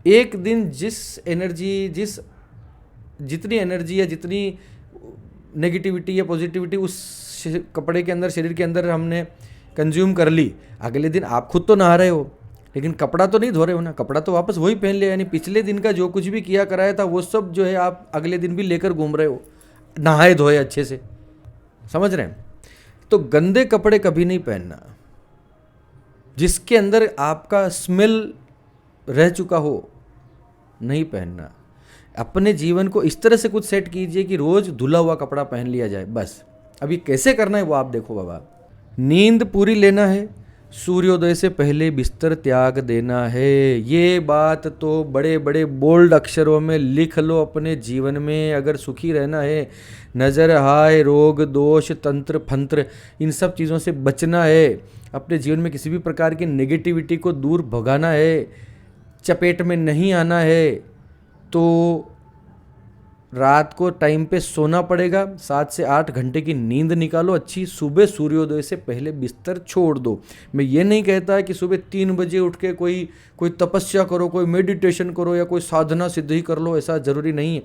एक दिन जितनी एनर्जी या जितनी नेगेटिविटी या पॉजिटिविटी उस कपड़े के अंदर, शरीर के अंदर हमने कंज्यूम कर ली, अगले दिन आप खुद तो नहा रहे हो, लेकिन कपड़ा तो नहीं धो रहे हो ना, कपड़ा तो वापस वही पहन लिया। यानी पिछले दिन का जो कुछ भी किया कराया था वो सब जो है आप अगले दिन भी लेकर घूम रहे हो, नहाए धोए अच्छे से। समझ रहे हैं? तो गंदे कपड़े कभी नहीं पहनना, जिसके अंदर आपका स्मेल रह चुका हो, नहीं पहनना। अपने जीवन को इस तरह से कुछ सेट कीजिए कि रोज धुला हुआ कपड़ा पहन लिया जाए बस। अभी कैसे करना है वो आप देखो बाबा। नींद पूरी लेना है, सूर्योदय से पहले बिस्तर त्याग देना है। ये बात तो बड़े बड़े बोल्ड अक्षरों में लिख लो अपने जीवन में। अगर सुखी रहना है, नज़र, हाय, रोग, दोष, तंत्र, फंत्र, इन सब चीज़ों से बचना है, अपने जीवन में किसी भी प्रकार की नेगेटिविटी को दूर भगाना है, चपेट में नहीं आना है, तो रात को टाइम पे सोना पड़ेगा। 7 से 8 घंटे की नींद निकालो अच्छी। सुबह सूर्योदय से पहले बिस्तर छोड़ दो। मैं ये नहीं कहता कि सुबह 3 बजे उठ के कोई तपस्या करो, कोई मेडिटेशन करो या कोई साधना सिद्धि कर लो, ऐसा ज़रूरी नहीं है।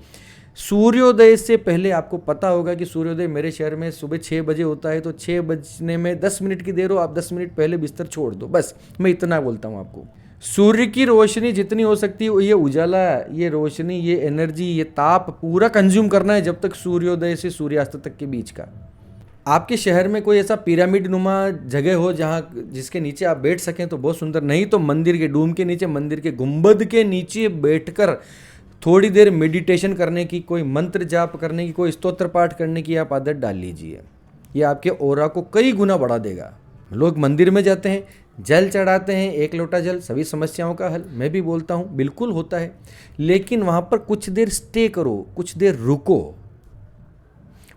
सूर्योदय से पहले आपको पता होगा कि सूर्योदय मेरे शहर में सुबह 6 बजे होता है, तो 6 बजने में 10 मिनट की देर हो, आप 10 मिनट पहले बिस्तर छोड़ दो बस। मैं इतना बोलता हूँ आपको। सूर्य की रोशनी जितनी हो सकती है, ये उजाला, ये रोशनी, ये एनर्जी, ये ताप पूरा कंज्यूम करना है जब तक सूर्योदय से सूर्यास्त तक के बीच का। आपके शहर में कोई ऐसा पिरामिड नुमा जगह हो जिसके नीचे आप बैठ सकें तो बहुत सुंदर, नहीं तो मंदिर के डूम के नीचे, मंदिर के गुंबद के नीचे बैठकर थोड़ी देर मेडिटेशन करने की, कोई मंत्र जाप करने की, कोई स्तोत्र पाठ करने की आप आदत डाल लीजिए। ये आपके ऑरा को कई गुना बढ़ा देगा। लोग मंदिर में जाते हैं, जल चढ़ाते हैं, एक लोटा जल, सभी समस्याओं का हल। मैं भी बोलता हूँ बिल्कुल होता है, लेकिन वहाँ पर कुछ देर स्टे करो, कुछ देर रुको,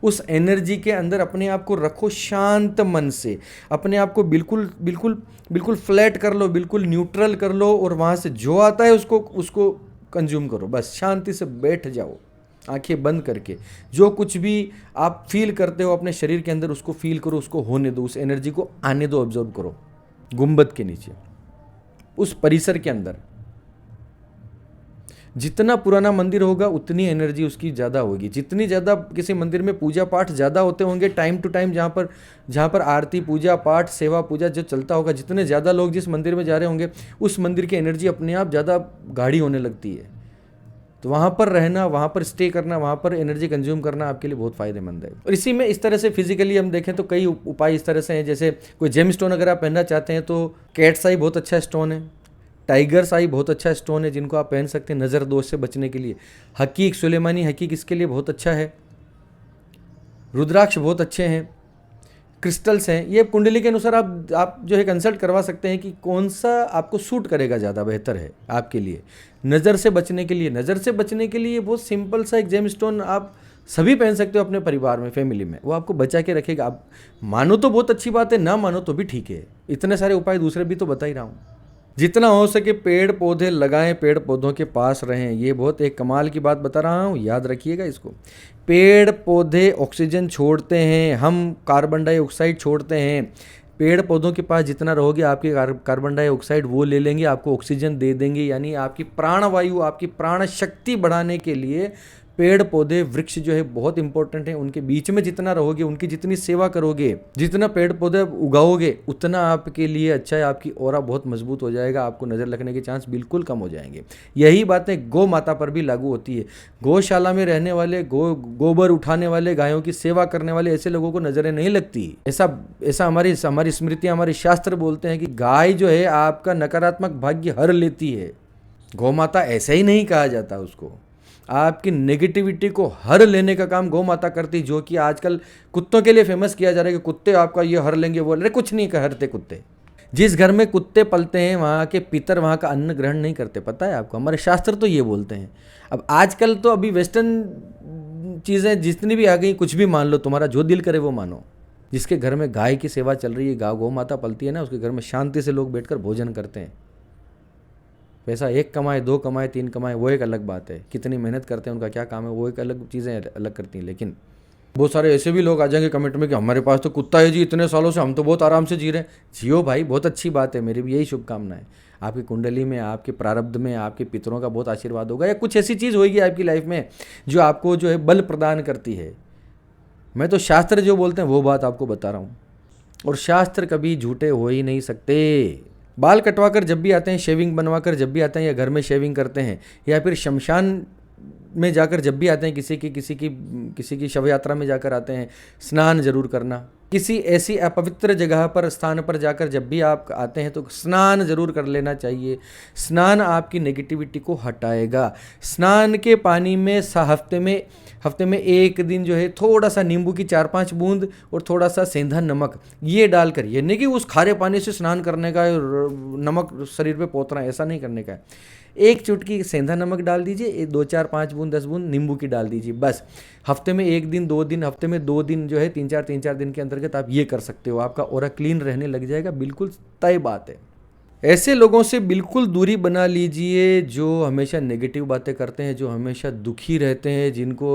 उस एनर्जी के अंदर अपने आप को रखो शांत मन से, अपने आप को बिल्कुल बिल्कुल बिल्कुल फ्लैट कर लो, बिल्कुल न्यूट्रल कर लो, और वहाँ से जो आता है उसको उसको कंज्यूम करो। बस शांति से बैठ जाओ आंखें बंद करके, जो कुछ भी आप फील करते हो अपने शरीर के अंदर उसको फील करो, उसको होने दो, उस एनर्जी को आने दो, ऑब्जर्व करो। गुंबद के नीचे, उस परिसर के अंदर जितना पुराना मंदिर होगा उतनी एनर्जी उसकी ज़्यादा होगी। जितनी ज़्यादा किसी मंदिर में पूजा पाठ ज़्यादा होते होंगे, टाइम टू टाइम जहाँ पर आरती पूजा पाठ सेवा पूजा जो चलता होगा, जितने ज़्यादा लोग जिस मंदिर में जा रहे होंगे उस मंदिर की एनर्जी अपने आप ज़्यादा गाढ़ी होने लगती है। तो वहाँ पर रहना, वहाँ पर स्टे करना, वहाँ पर एनर्जी कंज्यूम करना आपके लिए बहुत फ़ायदेमंद है। और इसी में इस तरह से फिजिकली हम देखें तो कई उपाय इस तरह से हैं, जैसे कोई जेम स्टोन अगर आप पहनना चाहते हैं तो कैट्स आई बहुत अच्छा स्टोन है, टाइगर्स आई बहुत अच्छा स्टोन है जिनको आप पहन सकते हैं नज़र दोष से बचने के लिए। हकीक, सुलेमानी हकीक इसके लिए बहुत अच्छा है। रुद्राक्ष बहुत अच्छे हैं, क्रिस्टल्स हैं। ये कुंडली के अनुसार आप जो है कंसल्ट करवा सकते हैं कि कौन सा आपको सूट करेगा, ज़्यादा बेहतर है आपके लिए। नज़र से बचने के लिए, नज़र से बचने के लिए बहुत सिंपल सा एक जेम स्टोन आप सभी पहन सकते हो अपने परिवार में, फैमिली में, वो आपको बचा के रखेगा। आप मानो तो बहुत अच्छी बात है, ना मानो तो भी ठीक है। इतने सारे उपाय दूसरे भी तो बता ही रहा हूँ। जितना हो सके पेड़ पौधे लगाएं, पेड़ पौधों के पास रहें। ये बहुत एक कमाल की बात बता रहा हूँ, याद रखिएगा इसको। पेड़ पौधे ऑक्सीजन छोड़ते हैं, हम कार्बन डाइऑक्साइड छोड़ते हैं। पेड़ पौधों के पास जितना रहोगे आपके कार्बन डाइऑक्साइड वो ले लेंगे, आपको ऑक्सीजन दे देंगे। यानी आपकी प्राणवायु, आपकी प्राण शक्ति बढ़ाने के लिए पेड़ पौधे वृक्ष जो है बहुत इंपॉर्टेंट है। उनके बीच में जितना रहोगे, उनकी जितनी सेवा करोगे, जितना पेड़ पौधे उगाओगे, उतना आपके लिए अच्छा है। आपकी ऑरा बहुत मजबूत हो जाएगा, आपको नज़र लगने के चांस बिल्कुल कम हो जाएंगे। यही बातें गौ माता पर भी लागू होती है। गौशाला में रहने वाले, गोबर उठाने वाले, गायों की सेवा करने वाले ऐसे लोगों को नजरें नहीं लगती। ऐसा हमारी स्मृतियाँ, हमारे शास्त्र बोलते हैं कि गाय जो है आपका नकारात्मक भाग्य हर लेती है। गौ माता ऐसे ही नहीं कहा जाता उसको, आपकी नेगेटिविटी को हर लेने का काम गौ माता करती, जो कि आजकल कुत्तों के लिए फेमस किया जा रहा है कि कुत्ते आपका ये हर लेंगे, वो अरे कुछ नहीं हरते कुत्ते। जिस घर में कुत्ते पलते हैं वहाँ के पितर वहाँ का अन्न ग्रहण नहीं करते, पता है आपको? हमारे शास्त्र तो ये बोलते हैं। अब आजकल तो अभी वेस्टर्न चीज़ें जितनी भी आ गई, कुछ भी मान लो, तुम्हारा जो दिल करे वो मानो। जिसके घर में गाय की सेवा चल रही है, गौ माता पलती है ना, उसके घर में शांति से लोग बैठकर भोजन करते हैं। पैसा एक कमाए, दो कमाए, तीन कमाए, वो एक अलग बात है। कितनी मेहनत करते हैं, उनका क्या काम है, वो एक अलग चीज़ें अलग करती हैं। लेकिन बहुत सारे ऐसे भी लोग आ जाएंगे कमेंट में कि हमारे पास तो कुत्ता है जी, इतने सालों से हम तो बहुत आराम से जी रहे हैं। जियो भाई, बहुत अच्छी बात है, मेरी भी यही शुभकामनाएं। आपकी कुंडली में, आपके प्रारब्ध में, आपके पितरों का बहुत आशीर्वाद होगा, या कुछ ऐसी चीज़ होगी आपकी लाइफ में जो आपको जो है बल प्रदान करती है। मैं तो शास्त्र जो बोलते हैं वो बात आपको बता रहा हूँ, और शास्त्र कभी झूठे हो ही नहीं सकते। बाल कटवाकर जब भी आते हैं, शेविंग बनवाकर जब भी आते हैं, या घर में शेविंग करते हैं, या फिर शमशान में जाकर जब भी आते हैं, किसी की शव यात्रा में जाकर आते हैं, स्नान जरूर करना। किसी ऐसी अपवित्र जगह पर, स्थान पर जाकर जब भी आप आते हैं तो स्नान जरूर कर लेना चाहिए। स्नान आपकी नेगेटिविटी को हटाएगा। स्नान के पानी में हफ्ते में एक दिन जो है थोड़ा सा नींबू की 4-5 बूंद और थोड़ा सा सेंधा नमक ये डालकर, ये नहीं कि उस खारे पानी से स्नान करने का, नमक शरीर पे पोतना, ऐसा नहीं करने का है। एक चुटकी सेंधा नमक डाल दीजिए, 2-4-5 बूंद 10 बूंद नींबू की डाल दीजिए, बस। हफ्ते में 1 दिन 2 दिन, हफ्ते में 2 दिन जो है 3-4 दिन के अंतर्गत आप ये कर सकते हो। आपका ऑरा क्लीन रहने लग जाएगा, बिल्कुल तय बात है। ऐसे लोगों से बिल्कुल दूरी बना लीजिए जो हमेशा नेगेटिव बातें करते हैं, जो हमेशा दुखी रहते हैं,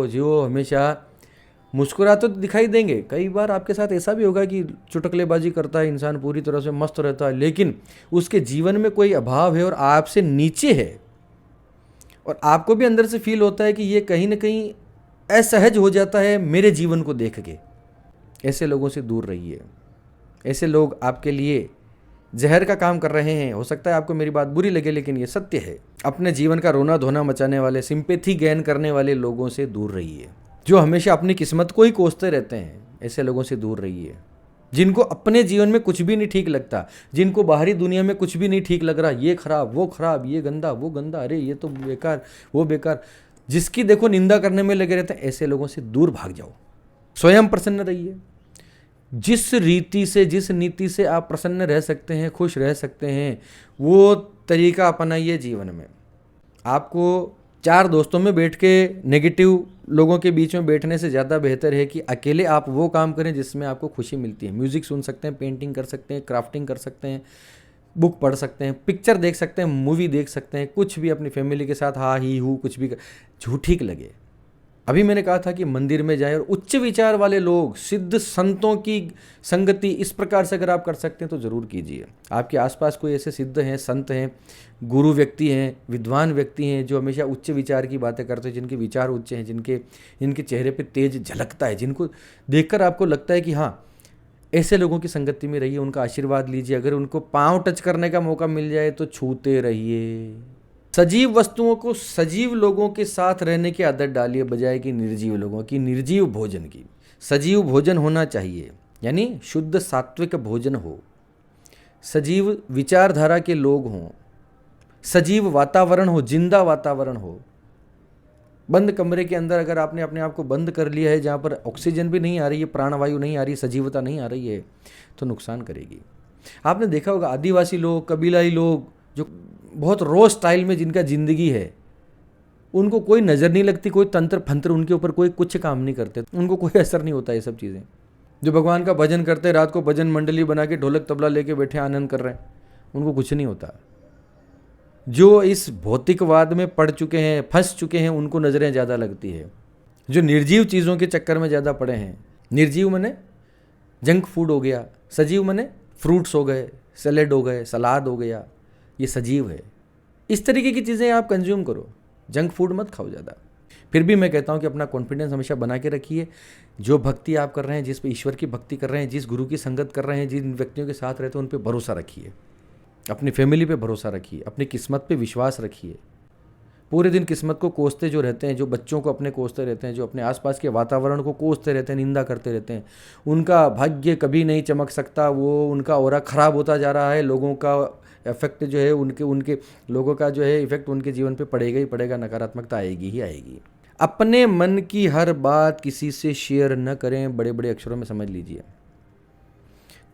जो हमेशा मुस्कुराते तो दिखाई देंगे। कई बार आपके साथ ऐसा भी होगा कि चुटकलेबाजी करता है इंसान, पूरी तरह से मस्त रहता है, लेकिन उसके जीवन में कोई अभाव है और आपसे नीचे है, और आपको भी अंदर से फील होता है कि ये कहीं ना कहीं असहज हो जाता है मेरे जीवन को देख के। ऐसे लोगों से दूर रहिए। ऐसे लोग आपके लिए जहर का काम कर रहे हैं। हो सकता है आपको मेरी बात बुरी लगे, लेकिन ये सत्य है। अपने जीवन का रोना धोना मचाने वाले, सिंपैथी गेन करने वाले लोगों से दूर रहिए, जो हमेशा अपनी किस्मत को ही कोसते रहते हैं। ऐसे लोगों से दूर रहिए। जिनको अपने जीवन में कुछ भी नहीं ठीक लगता, जिनको बाहरी दुनिया में कुछ भी नहीं ठीक लग रहा, ये खराब, वो खराब, ये गंदा, वो गंदा, अरे ये तो बेकार, वो बेकार, जिसकी देखो निंदा करने में लगे रहते हैं, ऐसे लोगों से दूर भाग जाओ। स्वयं प्रसन्न रहिए। जिस रीति से, जिस नीति से आप प्रसन्न रह सकते हैं, खुश रह सकते हैं, वो तरीका अपनाइए जीवन में। आपको 4 दोस्तों में बैठ के नेगेटिव लोगों के बीच में बैठने से ज़्यादा बेहतर है कि अकेले आप वो काम करें जिसमें आपको खुशी मिलती है। म्यूज़िक सुन सकते हैं, पेंटिंग कर सकते हैं, क्राफ्टिंग कर सकते हैं, बुक पढ़ सकते हैं, पिक्चर देख सकते हैं, मूवी देख सकते हैं, कुछ भी अपनी फैमिली के साथ हा ही हूँ कुछ भी जो ठीक लगे। अभी मैंने कहा था कि मंदिर में जाए और उच्च विचार वाले लोग, सिद्ध संतों की संगति इस प्रकार से अगर आप कर सकते हैं तो ज़रूर कीजिए। आपके आसपास कोई ऐसे सिद्ध हैं, संत हैं, गुरु व्यक्ति हैं, विद्वान व्यक्ति हैं जो हमेशा उच्च विचार की बातें करते हैं, जिनके विचार उच्च हैं, जिनके चेहरे पे तेज झलकता है, जिनको देखकर आपको लगता है कि हाँ, ऐसे लोगों की संगति में रहिए, उनका आशीर्वाद लीजिए। अगर उनको पाँव टच करने का मौका मिल जाए तो छूते रहिए। सजीव वस्तुओं को सजीव लोगों के साथ रहने की आदत डालिए बजाय कि निर्जीव लोगों की, निर्जीव भोजन की। सजीव भोजन होना चाहिए, यानी शुद्ध सात्विक भोजन हो, सजीव विचारधारा के लोग हों, सजीव वातावरण हो, जिंदा वातावरण हो। बंद कमरे के अंदर अगर आपने अपने आप को बंद कर लिया है, जहाँ पर ऑक्सीजन भी नहीं आ रही है, प्राणवायु नहीं आ रही, सजीवता नहीं आ रही है, तो नुकसान करेगी। आपने देखा होगा आदिवासी लोग, कबीलाई लोग जो बहुत रॉ स्टाइल में जिनका ज़िंदगी है, उनको कोई नज़र नहीं लगती, कोई तंत्र फंत्र उनके ऊपर कोई कुछ काम नहीं करते, उनको कोई असर नहीं होता ये सब चीज़ें। जो भगवान का भजन करते हैं, रात को भजन मंडली बना के ढोलक तबला लेके बैठे आनंद कर रहे हैं, उनको कुछ नहीं होता। जो इस भौतिकवाद में पड़ चुके हैं, फंस चुके हैं, उनको नज़रें ज़्यादा लगती है। जो निर्जीव चीज़ों के चक्कर में ज़्यादा पड़े हैं, निर्जीव मने जंक फूड हो गया, सजीव मने फ्रूट्स हो गए, सैलेड हो गए, सलाद हो गया, ये सजीव है। इस तरीके की चीज़ें आप कंज्यूम करो, जंक फूड मत खाओ ज़्यादा। फिर भी मैं कहता हूँ कि अपना कॉन्फिडेंस हमेशा बना के रखिए। जो भक्ति आप कर रहे हैं, जिस पे ईश्वर की भक्ति कर रहे हैं, जिस गुरु की संगत कर रहे हैं, जिन व्यक्तियों के साथ रहते हैं, उन पे भरोसा रखिए, अपनी फैमिली पे भरोसा रखिए, अपनी किस्मत पे विश्वास रखिए। पूरे दिन किस्मत को कोसते जो रहते हैं, जो बच्चों को अपने कोसते रहते हैं, जो अपने आसपास के वातावरण को कोसते रहते हैं, निंदा करते रहते हैं, उनका भाग्य कभी नहीं चमक सकता। वो उनका ऑरा खराब होता जा रहा है। लोगों का इफेक्ट जो है, उनके लोगों का जो है इफेक्ट उनके जीवन पे पड़ेगा ही पड़ेगा, नकारात्मकता आएगी ही आएगी। अपने मन की हर बात किसी से शेयर न करें, बड़े बड़े अक्षरों में समझ लीजिए।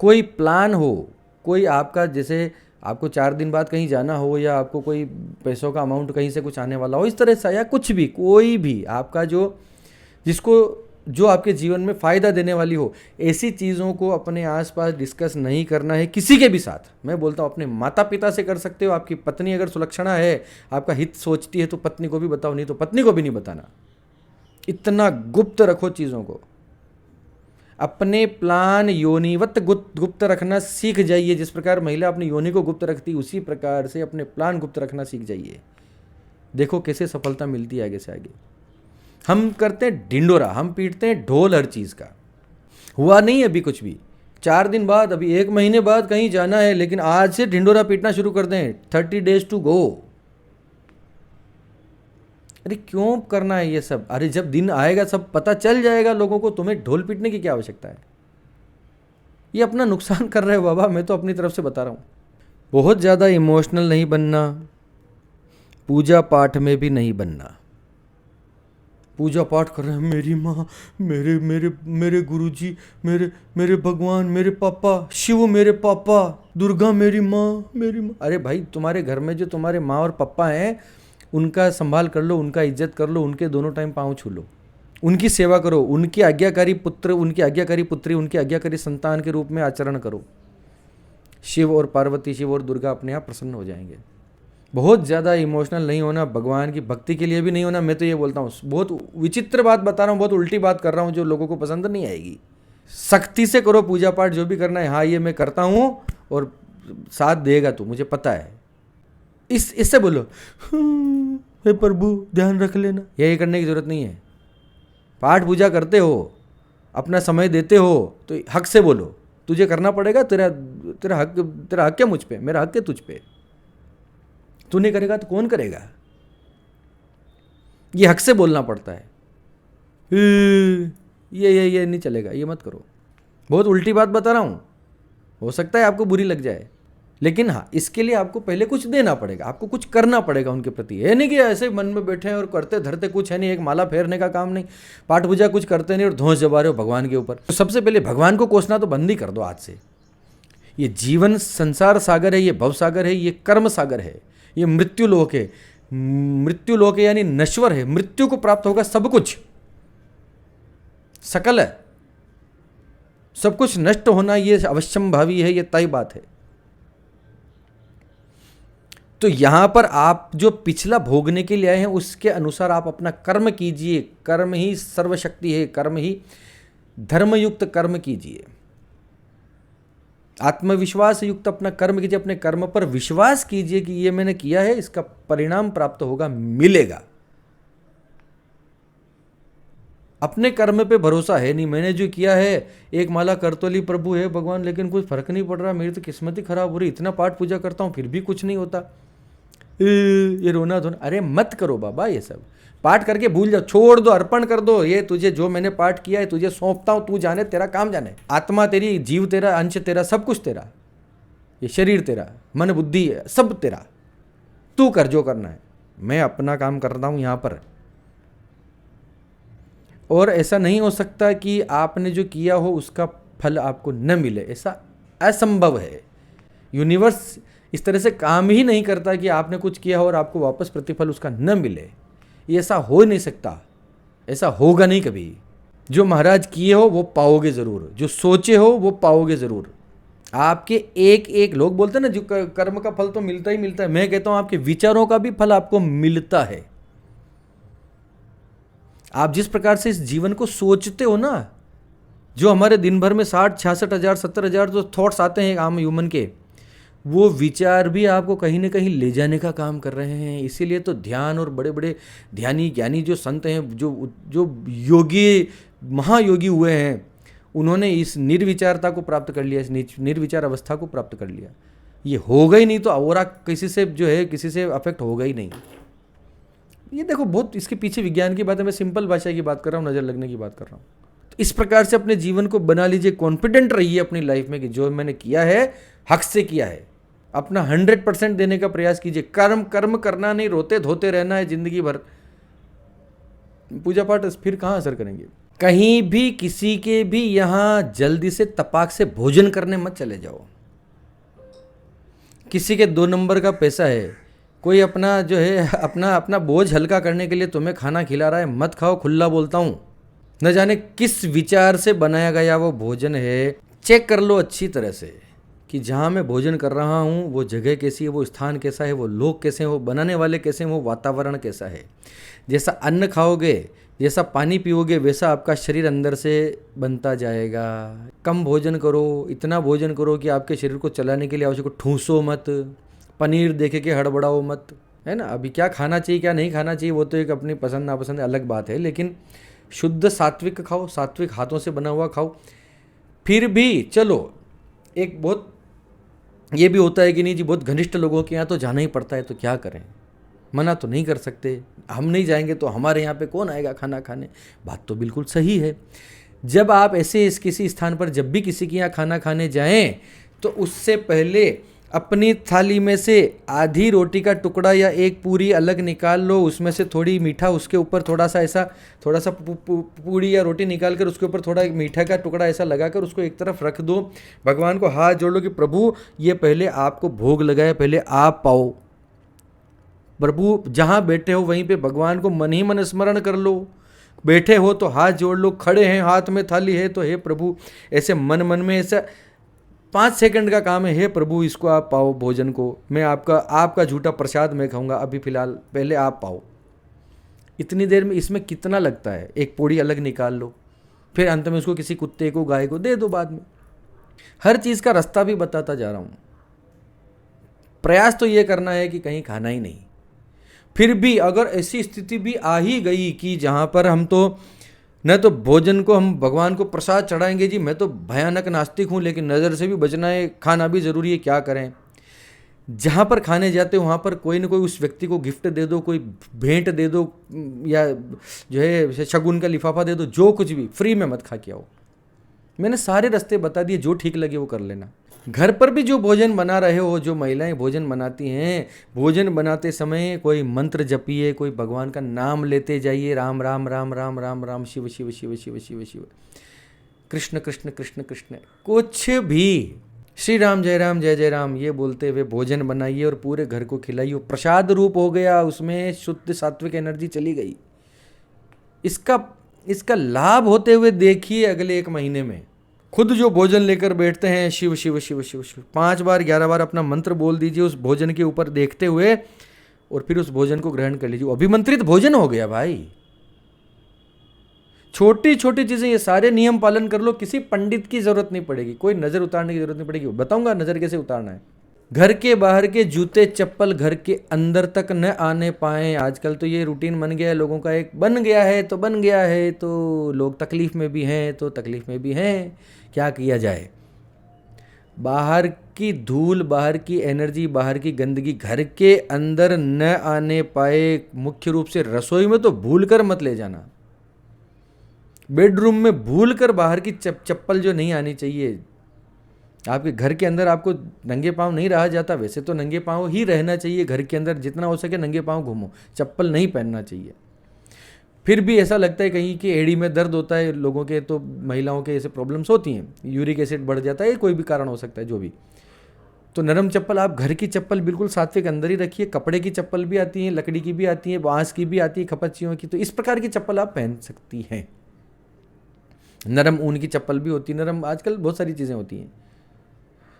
कोई प्लान हो, कोई आपका, जैसे आपको 4 दिन बाद कहीं जाना हो, या आपको कोई पैसों का अमाउंट कहीं से कुछ आने वाला हो, इस तरह से, या कुछ भी, कोई भी आपका जो आपके जीवन में फ़ायदा देने वाली हो, ऐसी चीज़ों को अपने आसपास डिस्कस नहीं करना है किसी के भी साथ। मैं बोलता हूँ अपने माता पिता से कर सकते हो, आपकी पत्नी अगर सुलक्षणा है, आपका हित सोचती है, तो पत्नी को भी बताओ, नहीं तो पत्नी को भी नहीं बताना। इतना गुप्त रखो चीज़ों को। अपने प्लान योनिवत गुप्त रखना सीख जाइए। जिस प्रकार महिला अपनी योनि को गुप्त रखती, उसी प्रकार से अपने प्लान गुप्त रखना सीख जाइए। देखो कैसे सफलता मिलती है आगे से आगे। हम करते हैं ढिंडोरा, हम पीटते हैं ढोल हर चीज़ का, हुआ नहीं अभी कुछ भी। 4 दिन बाद, अभी 1 महीने बाद कहीं जाना है, लेकिन आज से ढिंडोरा पीटना शुरू कर दें। 30 days टू गो। अरे क्यों करना है ये सब? अरे जब दिन आएगा सब पता चल जाएगा लोगों को, तुम्हें ढोल पीटने की क्या आवश्यकता है? ये अपना नुकसान कर रहे हो बाबा, मैं तो अपनी तरफ से बता रहा हूँ। बहुत ज़्यादा इमोशनल नहीं बनना, पूजा पाठ में भी नहीं बनना। पूजा पाठ कर रहे हैं, मेरी माँ, मेरे मेरे मेरे गुरुजी, मेरे भगवान, मेरे पापा, शिव मेरे पापा, दुर्गा मेरी माँ, मेरी माँ। अरे भाई, तुम्हारे घर में जो तुम्हारे माँ और पापा हैं, उनका संभाल कर लो, उनका इज्जत कर लो, उनके दोनों टाइम पाँव छू लो, उनकी सेवा करो, उनकी आज्ञाकारी पुत्र, उनकी आज्ञाकारी पुत्री, उनकी आज्ञाकारी संतान के रूप में आचरण करो। शिव और पार्वती, शिव और दुर्गा अपने आप प्रसन्न हो जाएंगे। बहुत ज़्यादा इमोशनल नहीं होना, भगवान की भक्ति के लिए भी नहीं होना। मैं तो ये बोलता हूँ, बहुत विचित्र बात बता रहा हूँ, बहुत उल्टी बात कर रहा हूँ, जो लोगों को पसंद नहीं आएगी। सख्ती से करो पूजा पाठ, जो भी करना है। हाँ, ये मैं करता हूँ और साथ देगा तू, मुझे पता है। इससे बोलो, हे प्रभु ध्यान रख लेना, यही करने की जरूरत नहीं है। पाठ पूजा करते हो, अपना समय देते हो, तो हक से बोलो, तुझे करना पड़ेगा, तेरा हक है मुझ पे, मेरा हक है तुझ पे। तू नहीं करेगा तो कौन करेगा? ये हक से बोलना पड़ता है। ये नहीं चलेगा, ये मत करो। बहुत उल्टी बात बता रहा हूँ, हो सकता है आपको बुरी लग जाए, लेकिन हाँ, इसके लिए आपको पहले कुछ देना पड़ेगा, आपको कुछ करना पड़ेगा उनके प्रति। है नहीं कि ऐसे मन में बैठे हैं और करते धरते कुछ है नहीं, एक माला फेरने का काम नहीं, पाठ पूजा कुछ करते नहीं और धौंस जमा रहे हो भगवान के ऊपर। तो सबसे पहले भगवान को कोसना तो बंद ही कर दो आज से। ये जीवन संसार सागर है, ये भव सागर है, ये कर्म सागर है, ये मृत्यु लोक है। मृत्यु लोक है यानी नश्वर है, मृत्यु को प्राप्त होगा सब कुछ, सकल है, सब कुछ नष्ट होना ये अवश्यंभावी है, ये तय बात है। तो यहां पर आप जो पिछला भोगने के लिए आए हैं उसके अनुसार आप अपना कर्म कीजिए। कर्म ही सर्वशक्ति है, कर्म ही धर्मयुक्त कर्म कीजिए, आत्मविश्वास युक्त अपना कर्म कीजिए, अपने कर्म पर विश्वास कीजिए कि ये मैंने किया है, इसका परिणाम प्राप्त होगा, मिलेगा। अपने कर्म पे भरोसा है नहीं, मैंने जो किया है, एक माला कर तो ली प्रभु है भगवान, लेकिन कुछ फर्क नहीं पड़ रहा, मेरी तो किस्मत ही खराब हो रही, इतना पाठ पूजा करता हूं फिर भी कुछ नहीं होता, ये रोना धोना। अरे मत करो बाबा, ये सब पाठ करके भूल जाओ, छोड़ दो, अर्पण कर दो। ये तुझे जो मैंने पाठ किया है तुझे सौंपता हूं, तू जाने, तेरा काम जाने। आत्मा तेरी, जीव तेरा, अंश तेरा, सब कुछ तेरा, ये शरीर तेरा, मन बुद्धि सब तेरा, तू कर जो करना है, मैं अपना काम कर रहा हूं यहां पर। और ऐसा नहीं हो सकता कि आपने जो किया हो उसका फल आपको न मिले, ऐसा असंभव है। यूनिवर्स इस तरह से काम ही नहीं करता कि आपने कुछ किया हो और आपको वापस प्रतिफल उसका न मिले, ये ऐसा हो नहीं सकता, ऐसा होगा नहीं कभी। जो महाराज किए हो वो पाओगे ज़रूर, जो सोचे हो वो पाओगे ज़रूर। आपके एक एक, लोग बोलते हैं ना जो कर्म का फल तो मिलता ही मिलता है, मैं कहता हूं आपके विचारों का भी फल आपको मिलता है। आप जिस प्रकार से इस जीवन को सोचते हो ना, जो हमारे दिन भर में 60-66,000 70,000 जो थॉट्स आते हैं आम ह्यूमन के, वो विचार भी आपको कहीं ना कहीं ले जाने का काम कर रहे हैं। इसीलिए तो ध्यान और बड़े बड़े ध्यानी ज्ञानी जो संत हैं, जो जो योगी महायोगी हुए हैं, उन्होंने इस निर्विचारता को प्राप्त कर लिया, इस निर्विचार अवस्था को प्राप्त कर लिया। ये होगा ही नहीं तो और किसी से जो है किसी से अफेक्ट होगा ही नहीं। ये देखो, बहुत इसके पीछे विज्ञान की बात है, मैं सिंपल भाषा की बात कर रहा हूँ, नज़र लगने की बात कर रहा हूँ। तो इस प्रकार से अपने जीवन को बना लीजिए, कॉन्फिडेंट रहिए अपनी लाइफ में कि जो मैंने किया है हक से किया है, अपना 100% देने का प्रयास कीजिए। कर्म कर्म करना नहीं, रोते धोते रहना है जिंदगी भर। पूजा पाठ फिर कहाँ असर करेंगे। कहीं भी किसी के भी यहाँ जल्दी से तपाक से भोजन करने मत चले जाओ। किसी के 2 नंबर का पैसा है, कोई अपना जो है अपना बोझ हल्का करने के लिए तुम्हें खाना खिला रहा है, मत खाओ, खुला बोलता हूँ। न जाने किस विचार से बनाया गया वो भोजन है। चेक कर लो अच्छी तरह से कि जहाँ मैं भोजन कर रहा हूँ वो जगह कैसी है, वो स्थान कैसा है, वो लोग कैसे हैं, वो बनाने वाले कैसे हैं, वो वातावरण कैसा है। जैसा अन्न खाओगे, जैसा पानी पियोगे, वैसा आपका शरीर अंदर से बनता जाएगा। कम भोजन करो, इतना भोजन करो कि आपके शरीर को चलाने के लिए आवश्यक हो। ठूसो मत, पनीर देखे के हड़बड़ाओ मत, है ना। अभी क्या खाना चाहिए क्या नहीं खाना चाहिए वो तो एक अपनी पसंद नापसंद अलग बात है, लेकिन शुद्ध सात्विक खाओ, सात्विक हाथों से बना हुआ खाओ। फिर भी चलो, एक बहुत ये भी होता है कि नहीं जी, बहुत घनिष्ठ लोगों के यहाँ तो जाना ही पड़ता है, तो क्या करें, मना तो नहीं कर सकते। हम नहीं जाएंगे तो हमारे यहाँ पे कौन आएगा खाना खाने। बात तो बिल्कुल सही है। जब आप ऐसे किसी स्थान पर जब भी किसी के यहाँ खाना खाने जाएं तो उससे पहले अपनी थाली में से आधी रोटी का टुकड़ा या एक पूरी अलग निकाल लो, उसमें से थोड़ी मीठा, उसके ऊपर थोड़ा सा पूड़ी या रोटी निकाल कर उसके ऊपर थोड़ा मीठा का टुकड़ा ऐसा लगाकर उसको एक तरफ रख दो। भगवान को हाथ जोड़ लो कि प्रभु ये पहले आपको भोग लगाया, पहले आप पाओ। प्रभु जहाँ बैठे हो वहीं पे भगवान को मन ही मन स्मरण कर लो। बैठे हो तो हाथ जोड़ लो, खड़े हैं हाथ में थाली है तो हे प्रभु, ऐसे मन मन में ऐसा 5 सेकंड का काम है, हे प्रभु इसको आप पाओ, भोजन को मैं आपका झूठा प्रसाद मैं खाऊंगा, अभी फिलहाल पहले आप पाओ। इतनी देर में इसमें कितना लगता है, एक पूड़ी अलग निकाल लो, फिर अंत में उसको किसी कुत्ते को गाय को दे दो बाद में। हर चीज़ का रास्ता भी बताता जा रहा हूँ। प्रयास तो ये करना है कि कहीं खाना ही नहीं। फिर भी अगर ऐसी स्थिति भी आ ही गई कि जहाँ पर हम तो न तो भोजन को हम भगवान को प्रसाद चढ़ाएंगे, जी मैं तो भयानक नास्तिक हूँ लेकिन नज़र से भी बचना है, खाना भी ज़रूरी है, क्या करें। जहाँ पर खाने जाते हो वहाँ पर कोई ना कोई उस व्यक्ति को गिफ्ट दे दो, कोई भेंट दे दो, या जो है शगुन का लिफाफा दे दो, जो कुछ भी, फ्री में मत खा के आओ। मैंने सारे रास्ते बता दिए, जो ठीक लगे वो कर लेना। घर पर भी जो भोजन बना रहे हो, जो महिलाएं भोजन बनाती हैं, भोजन बनाते समय कोई मंत्र जपिए, कोई भगवान का नाम लेते जाइए, राम राम राम राम राम राम, शिव शिव शिव शिव शिव शिव, कृष्ण कृष्ण कृष्ण कृष्ण, कुछ भी श्री राम जय राम ये बोलते हुए भोजन बनाइए और पूरे घर को खिलाइए। प्रसाद रूप हो गया, उसमें शुद्ध सात्विक एनर्जी चली गई। इसका लाभ होते हुए देखिए अगले 1 महीने में। खुद जो भोजन लेकर बैठते हैं, शिव शिव शिव शिव शिव 5 बार 11 बार अपना मंत्र बोल दीजिए उस भोजन के ऊपर देखते हुए, और फिर उस भोजन को ग्रहण कर लीजिए। अभिमंत्रित भोजन हो गया भाई। छोटी छोटी चीजें, ये सारे नियम पालन कर लो, किसी पंडित की जरूरत नहीं पड़ेगी, कोई नजर उतारने की जरूरत नहीं पड़ेगी। बताऊंगा नजर कैसे उतारना है। घर के बाहर के जूते चप्पल घर के अंदर तक न आने पाए। आजकल तो ये रूटीन बन गया है लोगों का, एक बन गया है तो बन गया है, तो लोग तकलीफ में भी हैं तो तकलीफ में भी हैं, क्या किया जाए। बाहर की धूल, बाहर की एनर्जी, बाहर की गंदगी घर के अंदर न आने पाए। मुख्य रूप से रसोई में तो भूल कर मत ले जाना, बेडरूम में भूल कर बाहर की चप्पल जो नहीं आनी चाहिए। आपके घर के अंदर आपको नंगे पांव नहीं रहा जाता, वैसे तो नंगे पांव ही रहना चाहिए घर के अंदर, जितना हो सके नंगे पांव घूमो, चप्पल नहीं पहनना चाहिए। फिर भी ऐसा लगता है कहीं कि एड़ी में दर्द होता है लोगों के, तो महिलाओं के ऐसे प्रॉब्लम्स होती हैं, यूरिक एसिड बढ़ जाता है, कोई भी कारण हो सकता है जो भी। तो नरम चप्पल, आप घर की चप्पल बिल्कुल सात्विक अंदर ही रखिए। कपड़े की चप्पल भी आती है, लकड़ी की भी आती है, बांस की भी आती है, खपच्चियों की, तो इस प्रकार की चप्पल आप पहन सकती हैं। नरम ऊन की चप्पल भी होती है, नरम आजकल बहुत सारी चीज़ें होती हैं,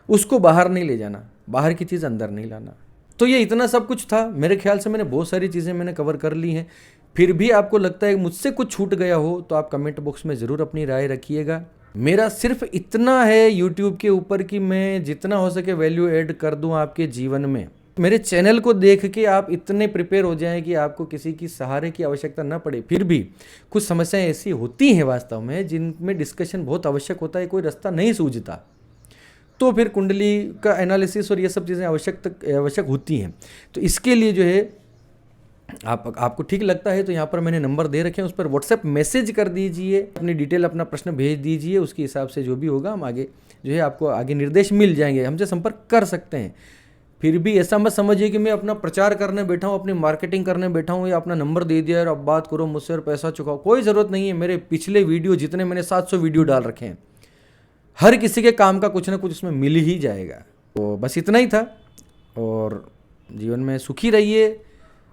उसको बाहर नहीं ले जाना, बाहर की चीज़ अंदर नहीं लाना। तो ये इतना सब कुछ था। मेरे ख्याल से मैंने बहुत सारी चीज़ें मैंने कवर कर ली हैं। फिर भी आपको लगता है मुझसे कुछ छूट गया हो तो आप कमेंट बॉक्स में ज़रूर अपनी राय रखिएगा। मेरा सिर्फ इतना है यूट्यूब के ऊपर कि मैं जितना हो सके वैल्यू ऐड कर दूं आपके जीवन में। मेरे चैनल को देख के आप इतने प्रिपेयर हो जाएं कि आपको किसी की सहारे की आवश्यकता न पड़े। फिर भी कुछ समस्याएं ऐसी होती हैं वास्तव में जिनमें डिस्कशन बहुत आवश्यक होता है, कोई रास्ता नहीं सूझता, तो फिर कुंडली का एनालिसिस और ये सब चीज़ें आवश्यक होती हैं। तो इसके लिए जो है आपको ठीक लगता है तो यहाँ पर मैंने नंबर दे रखे हैं, उस पर व्हाट्सएप मैसेज कर दीजिए, अपनी डिटेल अपना प्रश्न भेज दीजिए, उसके हिसाब से जो भी होगा हम आगे जो है आपको आगे निर्देश मिल जाएंगे, हमसे संपर्क कर सकते हैं। फिर भी ऐसा मत समझिए कि मैं अपना प्रचार करने बैठा हूँ, अपनी मार्केटिंग करने बैठा हूँ या अपना नंबर दे दिया और अब बात करो मुझसे और पैसा चुकाओ, कोई ज़रूरत नहीं है। मेरे पिछले वीडियो जितने मैंने 700 वीडियो डाल रखे हैं, हर किसी के काम का कुछ ना कुछ उसमें मिल ही जाएगा। तो बस इतना ही था, और जीवन में सुखी रहिए,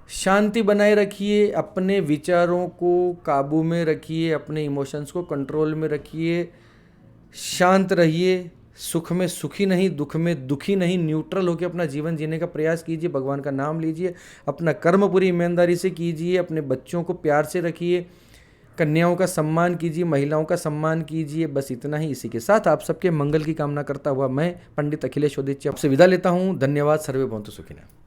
शांति बनाए रखिए, अपने विचारों को काबू में रखिए, अपने इमोशंस को कंट्रोल में रखिए, शांत रहिए, सुख में सुखी नहीं, दुख में दुखी नहीं, न्यूट्रल होकर अपना जीवन जीने का प्रयास कीजिए, भगवान का नाम लीजिए, अपना कर्म पूरी ईमानदारी से कीजिए, अपने बच्चों को प्यार से रखिए, कन्याओं का सम्मान कीजिए, महिलाओं का सम्मान कीजिए। बस इतना ही। इसी के साथ आप सबके मंगल की कामना करता हुआ मैं पंडित अखिलेश उदिच्य आपसे विदा लेता हूँ। धन्यवाद। सर्वे भवन्तु सुखिनः।